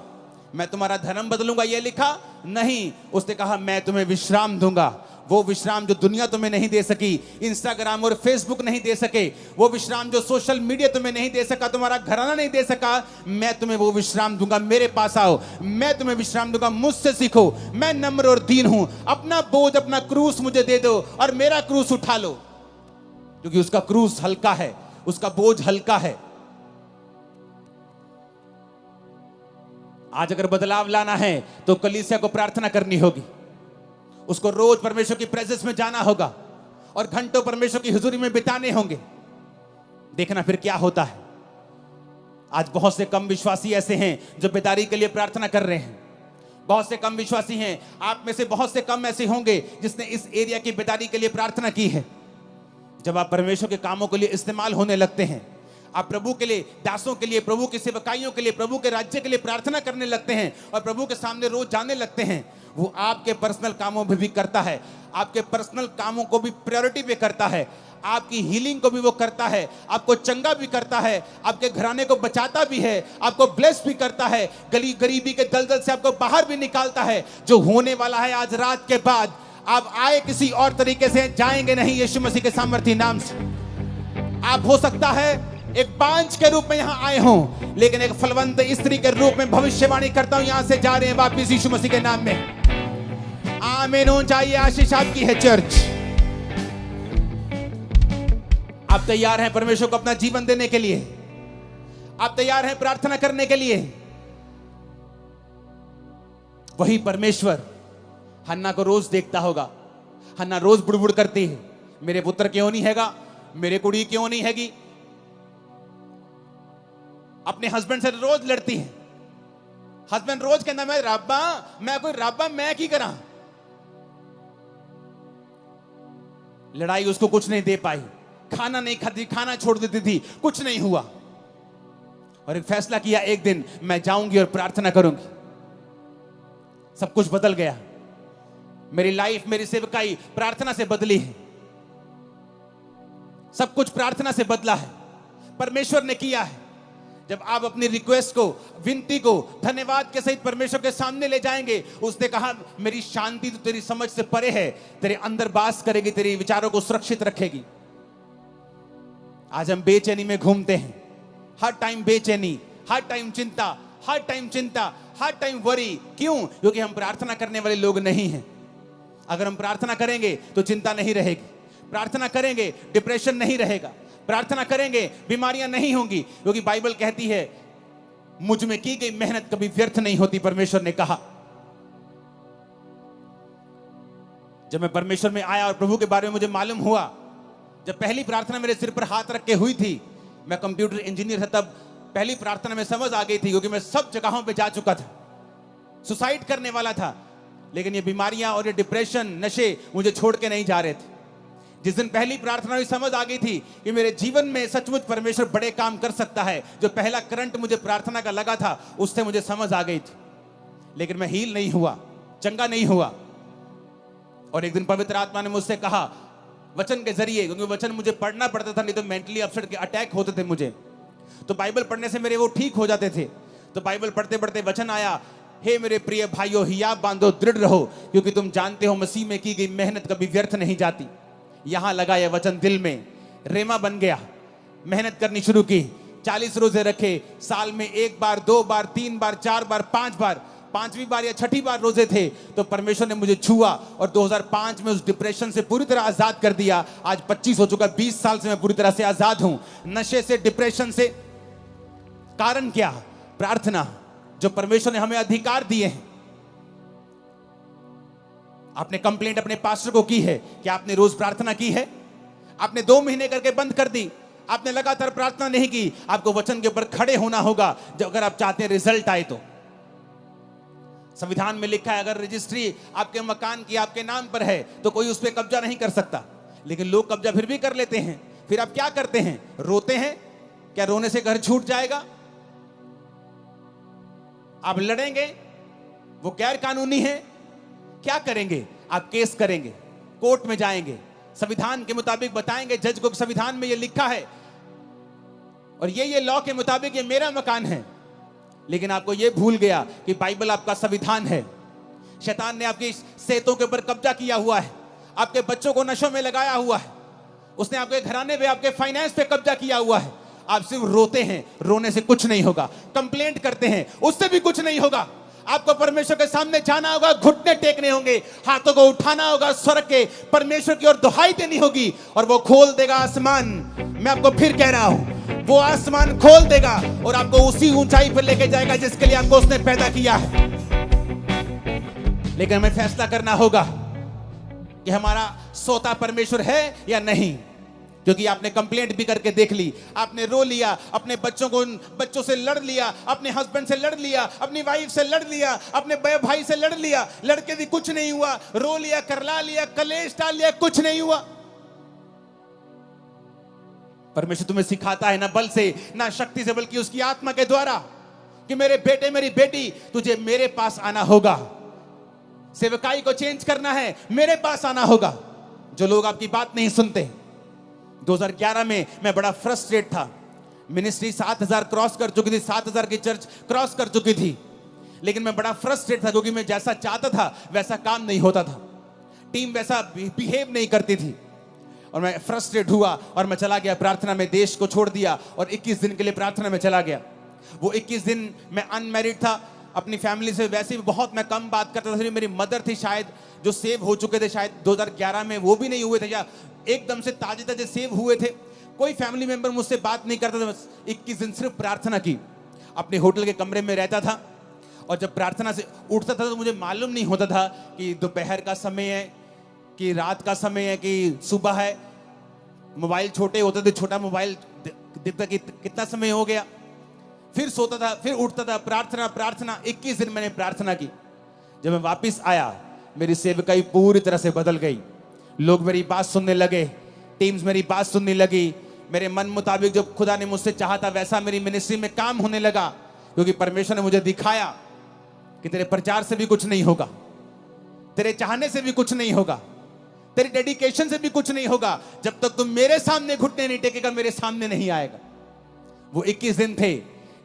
मैं तुम्हारा धर्म बदलूंगा। ये लिखा नहीं, उसने कहा मैं तुम्हें विश्राम दूंगा। वो विश्राम जो दुनिया तुम्हें नहीं दे सकी, इंस्टाग्राम और फेसबुक नहीं दे सके, वो विश्राम जो सोशल मीडिया तुम्हें नहीं दे सका, तुम्हारा घराना नहीं दे सका, मैं तुम्हें वो विश्राम दूंगा। मेरे पास आओ, मैं तुम्हें विश्राम दूंगा। मुझसे सीखो, मैं नम्र और दीन हूं। अपना बोझ, अपना क्रूस मुझे दे दो और मेरा क्रूस उठा लो, क्योंकि उसका क्रूस हल्का है, उसका बोझ हल्का है। आज अगर बदलाव लाना है तो कलीसिया को प्रार्थना करनी होगी। उसको रोज परमेश्वर की प्रेजेंस में जाना होगा और घंटों परमेश्वर की हुजूरी में बिताने होंगे। देखना फिर क्या होता है। आज बहुत से कम विश्वासी ऐसे हैं जो बेदारी के लिए प्रार्थना कर रहे हैं। बहुत से कम विश्वासी हैं, आप में से बहुत से कम ऐसे होंगे जिसने इस एरिया की बेदारी के लिए प्रार्थना की है। जब आप परमेश्वर के कामों के लिए इस्तेमाल होने लगते हैं, आप प्रभु के लिए, दासों के लिए, प्रभु की सेवकाइयों के लिए, प्रभु के राज्य के लिए प्रार्थना करने लगते हैं और प्रभु के सामने रोज जाने लगते हैं, वो आपके पर्सनल कामों में भी करता है। आपके पर्सनल कामों को भी प्रायोरिटी पे करता है। आपकी हीलिंग को भी वो करता है, आपको चंगा भी करता है, आपके घराने को बचाता भी है, आपको ब्लेस भी करता है, गरीबी के दलदल से आपको बाहर भी निकालता है। जो होने वाला है आज रात के बाद, आप आए किसी और तरीके से, जाएंगे नहीं यीशु मसीह के सामर्थी नाम से। आप हो सकता है एक बांझ के रूप में यहां आए हों, लेकिन एक फलवंत स्त्री के रूप में भविष्यवाणी करता हूं, यहां से जा रहे हैं वापिस यीशु मसीह के नाम में। आमीन। चाहिए आशीष आपकी है चर्च। आप तैयार हैं परमेश्वर को अपना जीवन देने के लिए? आप तैयार हैं प्रार्थना करने के लिए? वही परमेश्वर हन्ना को रोज देखता होगा। हन्ना रोज बुड़बुड़ करती है, मेरे पुत्र क्यों नहीं हैगा, मेरे कुड़ी क्यों नहीं हैगी। अपने हस्बैंड से रोज लड़ती है। हस्बैंड रोज कहना, मैं रब्बा, मैं कोई रब्बा, मैं की करा। लड़ाई उसको कुछ नहीं दे पाई, खाना नहीं खाती, खाना छोड़ देती थी, कुछ नहीं हुआ। और एक फैसला किया, एक दिन मैं जाऊंगी और प्रार्थना करूंगी। सब कुछ बदल गया। मेरी लाइफ, मेरी सेवकाई प्रार्थना से बदली है। सब कुछ प्रार्थना से बदला है, परमेश्वर ने किया है। जब आप अपनी रिक्वेस्ट को, विनती को धन्यवाद के सहित परमेश्वर के सामने ले जाएंगे, उसने कहा मेरी शांति तो तेरी समझ से परे है, तेरे अंदर वास करेगी, तेरे विचारों को सुरक्षित रखेगी। आज हम बेचैनी में घूमते हैं, हर टाइम बेचैनी, हर टाइम चिंता, हर टाइम चिंता, हर टाइम वरी। क्यों? क्योंकि हम प्रार्थना करने वाले लोग नहीं हैं। अगर हम प्रार्थना करेंगे तो चिंता नहीं रहेगी, प्रार्थना करेंगे डिप्रेशन नहीं रहेगा, प्रार्थना करेंगे बीमारियां नहीं होंगी। क्योंकि बाइबल कहती है मुझ में की गई मेहनत कभी व्यर्थ नहीं होती, परमेश्वर ने कहा। जब मैं परमेश्वर में आया और प्रभु के बारे में मुझे मालूम हुआ, जब पहली प्रार्थना मेरे सिर पर हाथ रख के हुई थी, मैं कंप्यूटर इंजीनियर था, तब पहली प्रार्थना में समझ आ गई थी, क्योंकि मैं सब जगहों पे जा चुका था, सुसाइड करने वाला था, लेकिन ये बीमारियां और ये डिप्रेशन, नशे मुझे छोड़ के नहीं जा रहे थे। जिस दिन पहली प्रार्थना में समझ आ गई थी कि मेरे जीवन में सचमुच परमेश्वर बड़े काम कर सकता है, जो पहला करंट मुझे प्रार्थना का लगा था, उससे मुझे समझ आ गई थी। लेकिन मैं हील नहीं हुआ, चंगा नहीं हुआ। और एक दिन पवित्र आत्मा ने मुझसे कहा वचन के जरिए, क्योंकि वचन मुझे पढ़ना पड़ता था, नहीं तो मेंटली अपसेट के अटैक होते थे मुझे, तो बाइबल पढ़ने से मेरे वो ठीक हो जाते थे। तो बाइबल पढ़ते पढ़ते वचन आया, हे मेरे प्रिय भाइयों, हियाव बांधो, दृढ़ रहो, क्योंकि तुम जानते हो मसीह में की गई मेहनत कभी व्यर्थ नहीं जाती। यहां लगा यह वचन दिल में, रेमा बन गया, मेहनत करनी शुरू की, 40 रोजे रखे, साल में 1 बार, 2 बार, 3 बार, 4 बार, 5 बार, 5वीं बार या 6ठी बार रोजे थे तो परमेश्वर ने मुझे छुआ और 2005 में उस डिप्रेशन से पूरी तरह आजाद कर दिया। आज 25 हो चुका, 20 साल से मैं पूरी तरह से आजाद हूं, नशे से, डिप्रेशन से। कारण क्या? प्रार्थना, जो परमेश्वर ने हमें अधिकार दिए हैं। आपने कंप्लेंट अपने पास्टर को की है कि आपने रोज प्रार्थना की है? आपने 2 महीने करके बंद कर दी, आपने लगातार प्रार्थना नहीं की। आपको वचन के ऊपर खड़े होना होगा जब अगर आप चाहते हैं रिजल्ट आए तो। संविधान में लिखा है अगर रजिस्ट्री आपके मकान की आपके नाम पर है तो कोई उस पर कब्जा नहीं कर सकता, लेकिन लोग कब्जा फिर भी कर लेते हैं। फिर आप क्या करते हैं? रोते हैं। क्या रोने से घर छूट जाएगा? आप लड़ेंगे, वो गैर कानूनी है। क्या करेंगे? आप केस करेंगे, कोर्ट में जाएंगे, संविधान के मुताबिक बताएंगे जज को संविधान में ये लिखा है और ये लॉ के मुताबिक ये मेरा मकान है। लेकिन आपको ये भूल गया कि बाइबल आपका संविधान है। शैतान ने आपकी सेहतों के ऊपर कब्जा किया हुआ है, आपके बच्चों को नशों में लगाया हुआ है, उसने आपके घराने पे, आपके फाइनेंस पे कब्जा किया हुआ है। आप सिर्फ रोते हैं, रोने से कुछ नहीं होगा। कंप्लेंट करते हैं, उससे भी कुछ नहीं होगा। आपको परमेश्वर के सामने जाना होगा, घुटने टेकने होंगे, हाथों को उठाना होगा, स्वर के परमेश्वर की ओर दुहाई देनी होगी और वो खोल देगा आसमान। मैं आपको फिर कह रहा हूं, वो आसमान खोल देगा और आपको उसी ऊंचाई पर लेके जाएगा जिसके लिए आपको उसने पैदा किया है। लेकिन हमें फैसला करना होगा कि हमारा सोता परमेश्वर है या नहीं। क्योंकि आपने कंप्लेंट भी करके देख ली, आपने रो लिया, अपने बच्चों से लड़ लिया, अपने हस्बैंड से लड़ लिया, अपनी वाइफ से लड़ लिया, अपने भाई से लड़ लिया, लड़के भी कुछ नहीं हुआ, रो लिया, करला लिया, कलेश डाल लिया, कुछ नहीं हुआ। परमेश्वर तुम्हें सिखाता है ना बल से, ना शक्ति से, बल्कि उसकी आत्मा के द्वारा कि मेरे बेटे, मेरी बेटी, तुझे मेरे पास आना होगा। सेवकाई को चेंज करना है, मेरे पास आना होगा। जो लोग आपकी बात नहीं सुनते। 2011 में मैं बड़ा फ्रस्ट्रेट था। मिनिस्ट्री 7000 क्रॉस कर चुकी थी, 7000 की चर्च क्रॉस कर चुकी थी, लेकिन मैं बड़ा फ्रस्ट्रेट था क्योंकि मैं जैसा चाहता था वैसा काम नहीं होता था, टीम वैसा बिहेव नहीं करती थी। और मैं फ्रस्ट्रेट हुआ और मैं चला गया प्रार्थना में, देश को छोड़ दिया और 21 दिन के लिए प्रार्थना में चला गया। वो 21 दिन मैं अनमैरिड था, अपनी फैमिली से वैसे भी बहुत मैं कम बात करता था। मेरी मदर थी शायद, जो सेव हो चुके थे शायद 2011 में, वो भी नहीं हुए थे या एकदम से ताजे ताजे सेव हुए थे। कोई फैमिली मेंबर मुझसे बात नहीं करता था। बस 21 दिन सिर्फ प्रार्थना की। अपने होटल के कमरे में रहता था और जब प्रार्थना से उठता था तो मुझे मालूम नहीं होता था कि दोपहर का समय है कि रात का समय है कि सुबह है। मोबाइल छोटे होते थे, छोटा मोबाइल दिखता कि कितना समय हो गया। फिर सोता था, फिर उठता था, प्रार्थना प्रार्थना। 21 दिन मैंने प्रार्थना की। जब मैं वापस आया, मेरी सेवकाई पूरी तरह से बदल गई। लोग मेरी बात सुनने लगे, टीम्स मेरी बात सुनने लगी। मेरे मन मुताबिक जो खुदा ने मुझसे चाहा था वैसा मेरी मिनिस्ट्री में काम होने लगा, क्योंकि परमेश्वर ने मुझे दिखाया कि तेरे प्रचार से भी कुछ नहीं होगा, तेरे चाहने से भी कुछ नहीं होगा, तेरी डेडिकेशन से भी कुछ नहीं होगा। जब तक तुम मेरे सामने घुटने नहीं टेकेगा, मेरे सामने नहीं आएगा। वो 21 दिन थे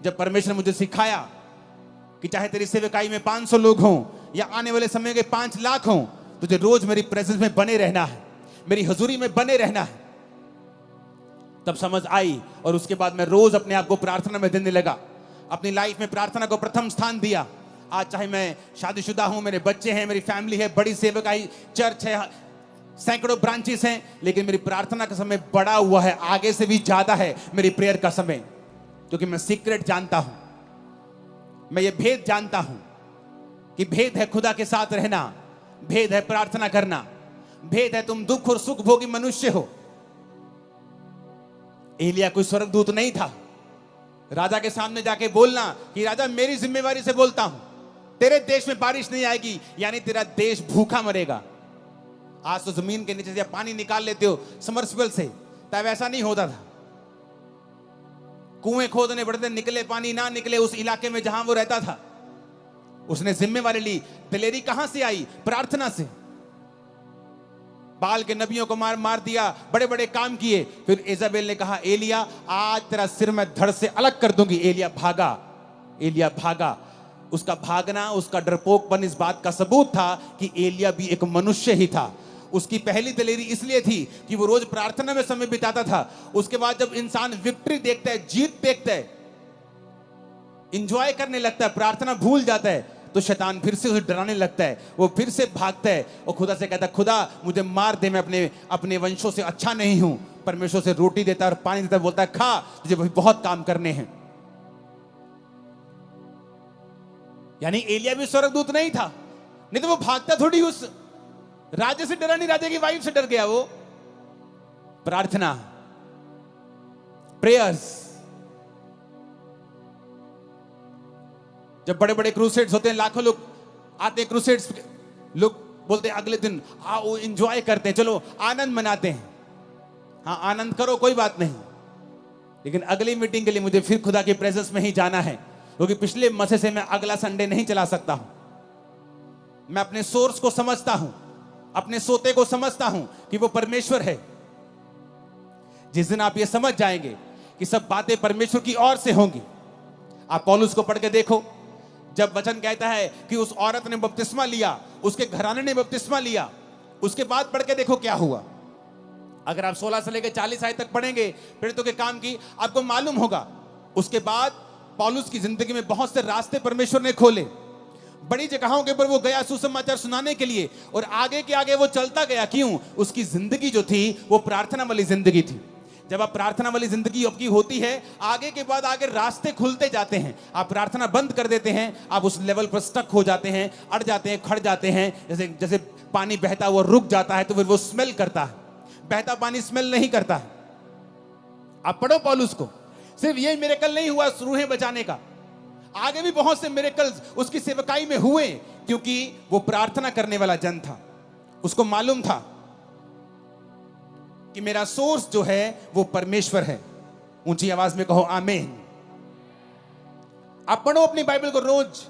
जब परमेश्वर ने मुझे सिखाया कि चाहे तेरी सेवकाई में 500 लोग हों या आने वाले समय के 5 लाख हों, तुझे रोज मेरी प्रेजेंस में बने रहना है, मेरी हजूरी में बने रहना है। तब समझ आई और उसके बाद मैं रोज अपने आप को प्रार्थना में देने लगा। अपनी लाइफ में प्रार्थना को प्रथम स्थान दिया। आज चाहे मैं शादीशुदा हूं, मेरे बच्चे हैं, मेरी फैमिली है, बड़ी सेवकाई चर्च है, सैकड़ों ब्रांचेस हैं, लेकिन मेरी प्रार्थना का समय बढ़ा हुआ है, आगे से भी ज्यादा है मेरी प्रेयर का समय, क्योंकि मैं सीक्रेट जानता हूं। मैं ये भेद जानता हूं कि भेद है खुदा के साथ रहना, भेद है प्रार्थना करना, भेद है तुम दुख और सुख भोगी मनुष्य हो। एलिया कोई स्वर्गदूत नहीं था। राजा के सामने जाके बोलना कि राजा मेरी जिम्मेवारी से बोलता हूं, तेरे देश में बारिश नहीं आएगी, यानी तेरा देश भूखा मरेगा। आज तो जमीन के नीचे से पानी निकाल लेते हो समरसेबल से, तब ऐसा नहीं होता था। कुएं खोदने पड़ते, निकले पानी ना निकले उस इलाके में जहां वो रहता था। उसने जिम्मेवारी ली। दिलेरी कहां से आई? प्रार्थना से। बाल के नबियों को मार दिया, बड़े बड़े काम किए। फिर इजाबेल ने कहा एलिया आज तेरा सिर मैं धड़ से अलग कर दूंगी। एलिया भागा, एलिया भागा। उसका भागना, उसका डरपोकपन इस बात का सबूत था कि एलिया भी एक मनुष्य ही था। उसकी पहली दिलेरी इसलिए थी कि वो रोज प्रार्थना में समय बिताता था। उसके बाद जब इंसान विक्ट्री देखता है, जीत देखता है, इंजॉय करने लगता है, प्रार्थना भूल जाता है, तो शैतान फिर से उसे डराने लगता है। वो फिर से भागता है और खुदा से कहता है खुदा मुझे मार दे, मैं अपने वंशों से अच्छा नहीं हूं। परमेश्वर से रोटी देता है और पानी देता है, बोलता है खा, तुझे बहुत काम करने हैं। यानी एलिया भी स्वर्गदूत नहीं था, नहीं तो वो भागता थोड़ी उस राजा से डरा नहीं, राजा की वाइफ से डर गया वो। प्रार्थना, प्रेयर्स। जब बड़े बड़े क्रूसेड्स होते हैं, लाखों लोग आते हैं क्रूसेड्स, लोग बोलते हैं अगले दिन आओ एंजॉय करते हैं, चलो आनंद मनाते हैं। हाँ आनंद करो, कोई बात नहीं, लेकिन अगली मीटिंग के लिए मुझे फिर खुदा की प्रेजेंस में ही जाना है, क्योंकि पिछले मसे से मैं अगला संडे नहीं चला सकता हूं। मैं अपने सोर्स को समझता हूं, अपने सोते को समझता हूं कि वो परमेश्वर है। जिस दिन आप ये समझ जाएंगे कि सब बातें परमेश्वर की ओर से होंगी। आप पौलुस को पढ़ के देखो, जब वचन कहता है कि उस औरत ने बपतिस्मा लिया, उसके घराने ने बपतिस्मा लिया, उसके बाद पढ़ के देखो क्या हुआ। अगर आप 16 से लेकर 40 आयत तक पढ़ेंगे प्रेरितों के काम की, आपको मालूम होगा उसके बाद पौलुस की जिंदगी में बहुत से रास्ते परमेश्वर ने खोले। बड़ी जगहों के ऊपर वो गया सुसमाचार सुनाने के लिए, और आगे के आगे वो चलता गया। क्यों? उसकी जिंदगी जो थी वो प्रार्थना वाली जिंदगी थी। जब आप प्रार्थना वाली जिंदगी आपकी होती है, आगे के बाद आगे रास्ते खुलते जाते हैं। आप प्रार्थना बंद कर देते हैं, आप उस लेवल पर स्टक हो जाते हैं, अड़ जाते हैं, खड़ जाते हैं। जैसे जैसे पानी बहता हुआ रुक जाता है तो फिर वो स्मेल करता है, बहता पानी स्मेल नहीं करता है। आप पढ़ो पौलुस को, सिर्फ ये मिरेकल नहीं हुआ रूहें बचाने का, आगे भी बहुत से मिरेकल्स उसकी सेवकाई में हुए, क्योंकि वो प्रार्थना करने वाला जन था। उसको मालूम था कि मेरा सोर्स जो है वो परमेश्वर है। ऊंची आवाज में कहो आमीन। आप पढ़ो अपनी बाइबल को, रोज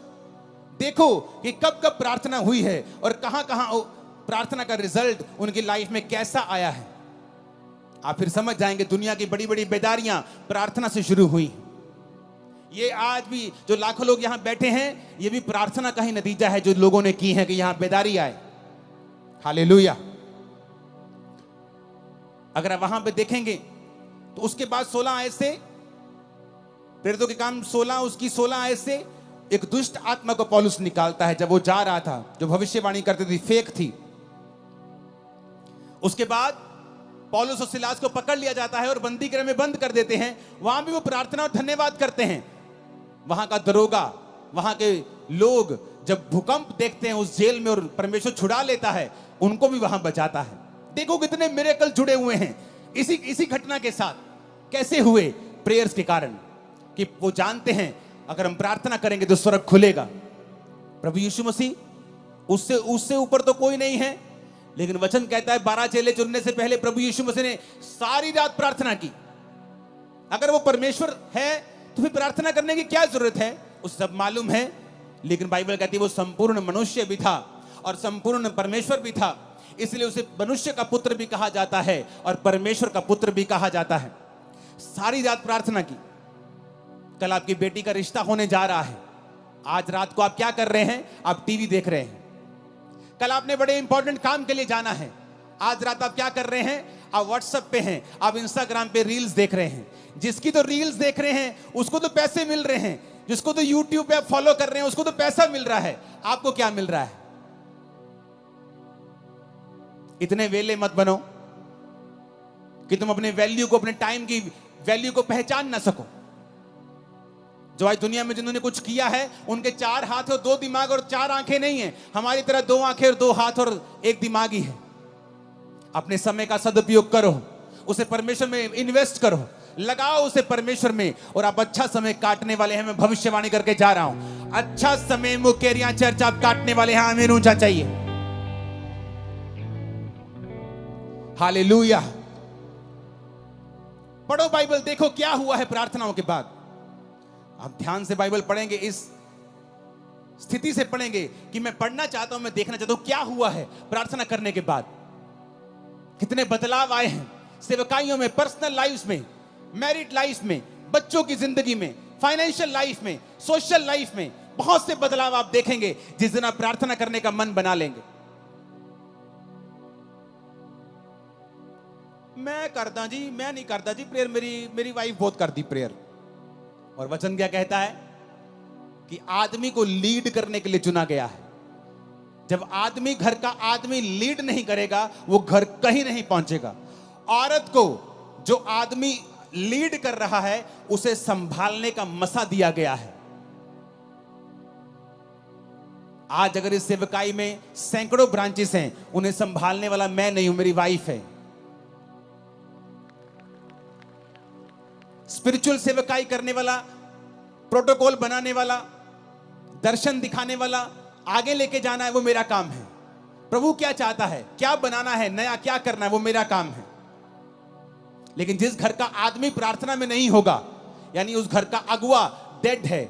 देखो कि कब कब प्रार्थना हुई है और कहां कहां प्रार्थना का रिजल्ट उनकी लाइफ में कैसा आया है। आप फिर समझ जाएंगे दुनिया की बड़ी बड़ी बेदारियां प्रार्थना से शुरू हुई। ये आज भी जो लाखों लोग यहां बैठे हैं, ये भी प्रार्थना का ही नतीजा है जो लोगों ने की है कि यहां बेदारी आए। हालेलुया। अगर आप वहां पे देखेंगे तो उसके बाद 16 आयत से, प्रेरितों के काम 16 उसकी 16 आयत से एक दुष्ट आत्मा को पौलुस निकालता है। जब वो जा रहा था, जो भविष्यवाणी करती थी फेक थी। उसके बाद पौलुस और सिलास को पकड़ लिया जाता है और बंदी गृह में बंद कर देते हैं। वहां भी वो प्रार्थना और धन्यवाद करते हैं। वहां का दरोगा, वहां के लोग जब भूकंप देखते हैं उस जेल में और परमेश्वर छुड़ा लेता है, उनको भी वहां बचाता है। देखो कितने मिरेकल जुड़े हुए हैं इसी घटना के साथ। कैसे हुए? प्रेयर्स के कारण, कि वो जानते हैं अगर हम प्रार्थना करेंगे तो स्वर्ग खुलेगा। प्रभु यीशु मसीह उससे ऊपर तो कोई नहीं है, लेकिन वचन कहता है 12 चेले चुनने से पहले प्रभु यीशु मसीह ने सारी रात प्रार्थना की। अगर वो परमेश्वर है तो फिर प्रार्थना करने की क्या जरूरत है? उसे सब मालूम है। लेकिन बाइबल कहती है वो संपूर्ण मनुष्य भी था और संपूर्ण परमेश्वर भी था, इसलिए उसे मनुष्य का पुत्र भी कहा जाता है और परमेश्वर का पुत्र भी कहा जाता है। सारी रात प्रार्थना की। कल आपकी बेटी का रिश्ता होने जा रहा है। आज रात को आप क्या कर रहे हैं? आप टीवी देख रहे हैं। कल आपने बड़े इंपॉर्टेंट काम के लिए जाना है। आज रात आप क्या कर रहे हैं? आप व्हाट्सएप पे हैं, आप इंस्टाग्राम पे रील्स देख रहे हैं। जिसकी तो रील्स देख रहे हैं उसको तो पैसे मिल रहे हैं, जिसको तो यूट्यूब पे आप फॉलो कर रहे हैं उसको तो पैसा मिल रहा है। आपको क्या मिल रहा है? इतने वेले मत बनो कि तुम अपने वैल्यू को, अपने टाइम की वैल्यू को पहचान ना सको। जो आज दुनिया में जिन्होंने कुछ किया है, उनके 4 हाथ और 2 दिमाग और 4 आंखें नहीं है। हमारी तरह 2 आंखें और 2 हाथ और 1 दिमाग ही है। अपने समय का सदुपयोग करो, उसे परमेश्वर में इन्वेस्ट करो, लगाओ उसे परमेश्वर में, और आप अच्छा समय काटने वाले हैं। मैं भविष्यवाणी करके जा रहा हूं, अच्छा समय मुकेरिया चर्च आप काटने वाले हैं। आमीन ऊंचा चाहिए। हालेलुया। पढ़ो बाइबल, देखो क्या हुआ है प्रार्थनाओं के बाद। आप ध्यान से बाइबल पढ़ेंगे, इस स्थिति से पढ़ेंगे कि मैं पढ़ना चाहता हूं, मैं देखना चाहता हूं क्या हुआ है प्रार्थना करने के बाद। कितने बदलाव आए हैं सेवकाइयों में, पर्सनल लाइफ में, मैरिड लाइफ में, बच्चों की जिंदगी में, फाइनेंशियल लाइफ में, सोशल लाइफ में। बहुत से बदलाव आप देखेंगे जिस दिन आप प्रार्थना करने का मन बना लेंगे। मैं करता जी, मैं नहीं करता जी प्रेयर, मेरी वाइफ बहुत करती प्रेयर। और वचन क्या कहता है कि आदमी को लीड करने के लिए चुना गया है। जब आदमी, घर का आदमी लीड नहीं करेगा, वो घर कहीं नहीं पहुंचेगा। औरत को जो आदमी लीड कर रहा है, उसे संभालने का मसा दिया गया है। आज अगर इस सेवकाई में सैकड़ों ब्रांचेस हैं, उन्हें संभालने वाला मैं नहीं हूं, मेरी वाइफ है। स्पिरिचुअल सेवकाई करने वाला, प्रोटोकॉल बनाने वाला, दर्शन दिखाने वाला, आगे लेके जाना है, वो मेरा काम है। प्रभु क्या चाहता है, क्या बनाना है, नया क्या करना है, वो मेरा काम है। लेकिन जिस घर का आदमी प्रार्थना में नहीं होगा, यानी उस घर का अगुआ डेड है,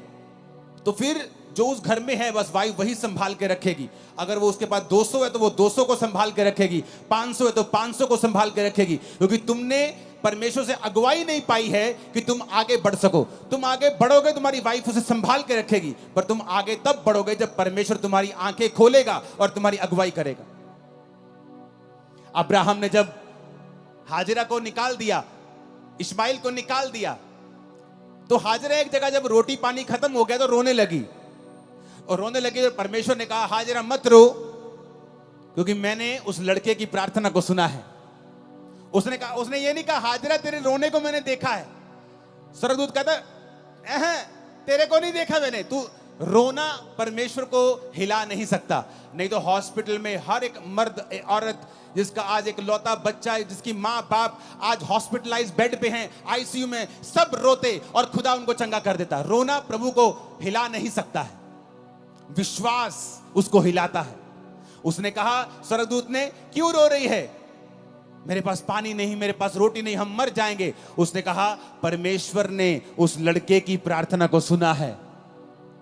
तो फिर जो उस घर में है बस वाइफ वही संभाल के रखेगी। अगर वो उसके पास 200 है तो वो 200 को संभाल के रखेगी, 500 है तो 500 को संभाल के रखेगी। क्योंकि तुमने परमेश्वर से अगुवाई नहीं पाई है कि तुम आगे बढ़ सको। तुम आगे बढ़ोगे, तुम्हारी वाइफ उसे संभाल के रखेगी, पर तुम आगे तब बढ़ोगे जब परमेश्वर तुम्हारी आंखें खोलेगा और तुम्हारी अगुवाई करेगा। अब्राहम ने जब हाजिरा को निकाल दिया, इस्माइल को निकाल दिया, तो हाजिरा एक जगह जब रोटी पानी खत्म हो गया तो रोने लगी। और रोने लगी तो परमेश्वर ने कहा, हाजिरा मत रो, क्योंकि मैंने उस लड़के की प्रार्थना को सुना है। उसने कहा, उसने ये नहीं कहा हाजिरा तेरे रोने को मैंने देखा है। स्वर्गदूत कहता तेरे को नहीं देखा मैंने, तू रोना परमेश्वर को हिला नहीं सकता। नहीं तो हॉस्पिटल में हर एक मर्द औरत जिसका आज एक लौता बच्चा है, जिसकी माँ बाप आज हॉस्पिटलाइज बेड पे हैं, आईसीयू में, सब रोते और खुदा उनको चंगा कर देता। रोना प्रभु को हिला नहीं सकता है, विश्वास उसको हिलाता है। उसने कहा स्वर्गदूत ने, क्यों रो रही है? मेरे पास पानी नहीं, मेरे पास रोटी नहीं, हम मर जाएंगे। उसने कहा परमेश्वर ने उस लड़के की प्रार्थना को सुना है।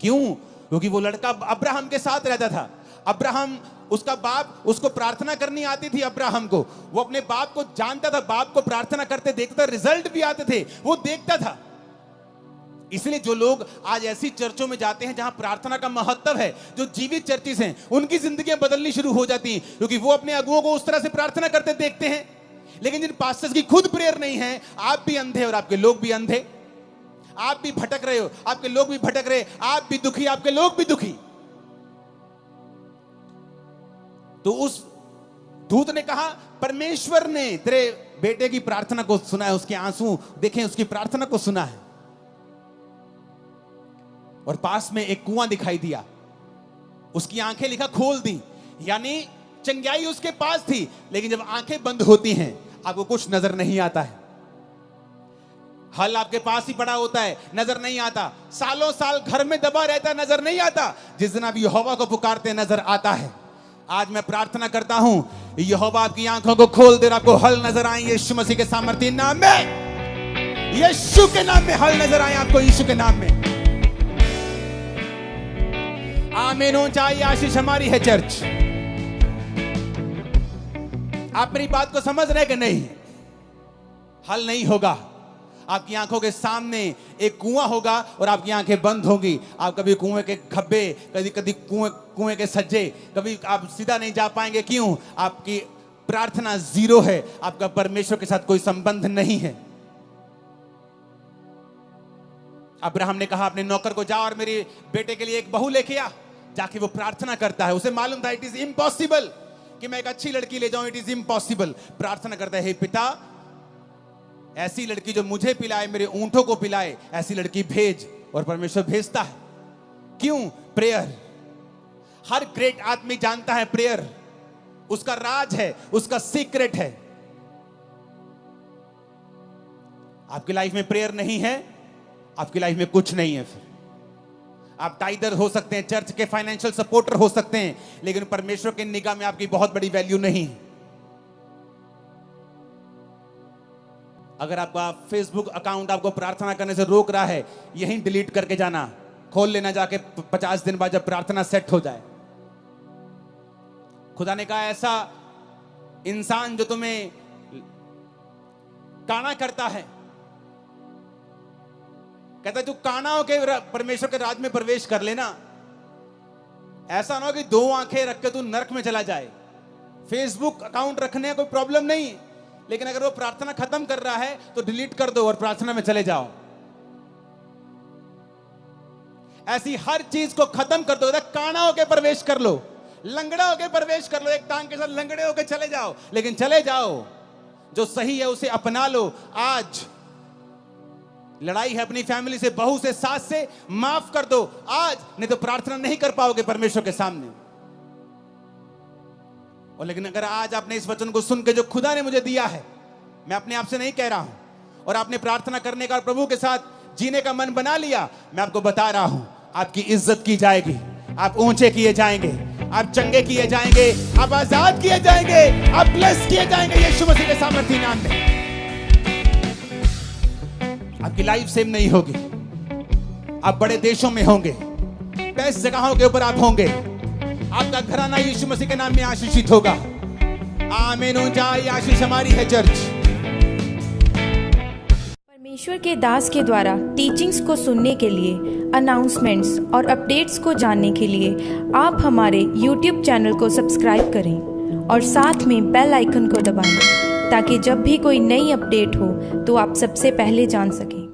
क्यों? क्योंकि वो लड़का अब्राहम के साथ रहता था। अब्राहम, उसका बाप, उसको प्रार्थना करनी आती थी अब्राहम को। वो अपने बाप को जानता था, बाप को प्रार्थना करते देखता था, रिजल्ट भी आते थे, वो देखता था। इसलिए जो लोग आज ऐसी चर्चों में जाते हैं जहां प्रार्थना का महत्व है, जो जीवित चर्चिस हैं, उनकी जिंदगियां बदलनी शुरू हो जाती हैं, क्योंकि वो अपने अगुओं को उस तरह से प्रार्थना करते देखते हैं। लेकिन जिन पास्टर्स की खुद प्रेयर नहीं है, आप भी अंधे और आपके लोग भी अंधे, आप भी भटक रहे हो, आपके लोग भी भटक रहे, आप भी दुखी, आपके लोग भी दुखी। तो उस दूत ने कहा परमेश्वर ने तेरे बेटे की प्रार्थना को सुना है, उसके आंसू देखें, उसकी प्रार्थना को सुना है। और पास में एक कुआं दिखाई दिया, उसकी आंखें लिखा खोल दी, यानी चंगाई उसके पास थी। लेकिन जब आंखें बंद होती हैं, आपको कुछ नजर नहीं आता है। हल आपके पास ही पड़ा होता है, नजर नहीं आता। सालों साल घर में दबा रहता है, नजर नहीं आता। जिस दिन आप यहोवा को पुकारते नजर आता है। आज मैं प्रार्थना करता हूं, यहोवा आपकी आंखों को खोल दे और आपको हल नजर आए यीशु मसीह के सामर्थ्य नाम में। यीशु के नाम में हल नजर आए आपको, यीशु के नाम में। आमीन। ऊंचाई आशीष हमारी है चर्च। आप मेरी बात को समझ रहे कि नहीं? हल नहीं होगा। आपकी आंखों के सामने एक कुआं होगा और आपकी आंखें बंद होंगी। आप कभी कुएं के खब्बे, कभी कभी कुएं के सज्जे, कभी आप सीधा नहीं जा पाएंगे। क्यों? आपकी प्रार्थना जीरो है, आपका परमेश्वर के साथ कोई संबंध नहीं है। अब्राहम ने कहा अपने नौकर को, जा और मेरे बेटे के लिए एक बहू लेके आ। जाके वो प्रार्थना करता है। उसे मालूम था इट इज इम्पॉसिबल कि मैं एक अच्छी लड़की ले जाऊं, इट इज इम्पॉसिबल। प्रार्थना करता है, हे पिता, ऐसी लड़की जो मुझे पिलाए, मेरे ऊंटों को पिलाए, ऐसी लड़की भेज। और परमेश्वर भेजता है। क्यों? प्रेयर। हर ग्रेट आदमी जानता है प्रेयर उसका राज है, उसका सीक्रेट है। आपकी लाइफ में प्रेयर नहीं है, आपकी लाइफ में कुछ नहीं है। फिर आप टाइडर हो सकते हैं, चर्च के फाइनेंशियल सपोर्टर हो सकते हैं, लेकिन परमेश्वर की निगाह में आपकी बहुत बड़ी वैल्यू नहीं है। अगर आपका फेसबुक अकाउंट आपको प्रार्थना करने से रोक रहा है, यहीं डिलीट करके जाना, खोल लेना जाके 50 दिन बाद जब प्रार्थना सेट हो जाए। खुदा ने कहा ऐसा इंसान जो तुम्हें काना करता है, कहता है तू काना होके परमेश्वर के राज में प्रवेश कर लेना। ऐसा ना हो कि 2 आंखें रख के तू नरक में चला जाए। फेसबुक अकाउंट रखने का कोई प्रॉब्लम नहीं, लेकिन अगर वो प्रार्थना खत्म कर रहा है तो डिलीट कर दो और प्रार्थना में चले जाओ। ऐसी हर चीज को खत्म कर दो। काना होके प्रवेश कर लो, लंगड़ा होके प्रवेश कर लो, एक टांग के साथ लंगड़े होके चले जाओ, लेकिन चले जाओ। जो सही है उसे अपना लो। आज लड़ाई है अपनी फैमिली से, बहू से, सास से, माफ कर दो आज, नहीं तो प्रार्थना नहीं कर पाओगे परमेश्वर के सामने। और लेकिन अगर आज आपने इस वचन को सुन के जो खुदा ने मुझे दिया है, मैं अपने आप से नहीं कह रहा हूं, और आपने प्रार्थना करने का, प्रभु के साथ जीने का मन बना लिया, मैं आपको बता रहा हूं, आपकी इज्जत की जाएगी, आप ऊंचे किए जाएंगे, आप चंगे किए जाएंगे, आप आजाद किए जाएंगे, आप ब्लेस किए जाएंगे यीशु मसीह के सामर्थी नाम में। आपकी लाइफ सेम नहीं होगी। आप बड़े देशों में होंगे, बेस्ट जगहों के ऊपर आप होंगे। आपका घराना यीशु मसीह के नाम में आशीषित होगा। आमीन। ऊंचाई आशीष हमारी है चर्च। परमेश्वर के दास के द्वारा टीचिंग्स को सुनने के लिए, अनाउंसमेंट्स और अपडेट्स को जानने के लिए आप हमारे YouTube चैनल को सब्सक्राइब करें और साथ में बेल आइकन को दबाएं, ताकि जब भी कोई नई अपडेट हो तो आप सबसे पहले जान सकें।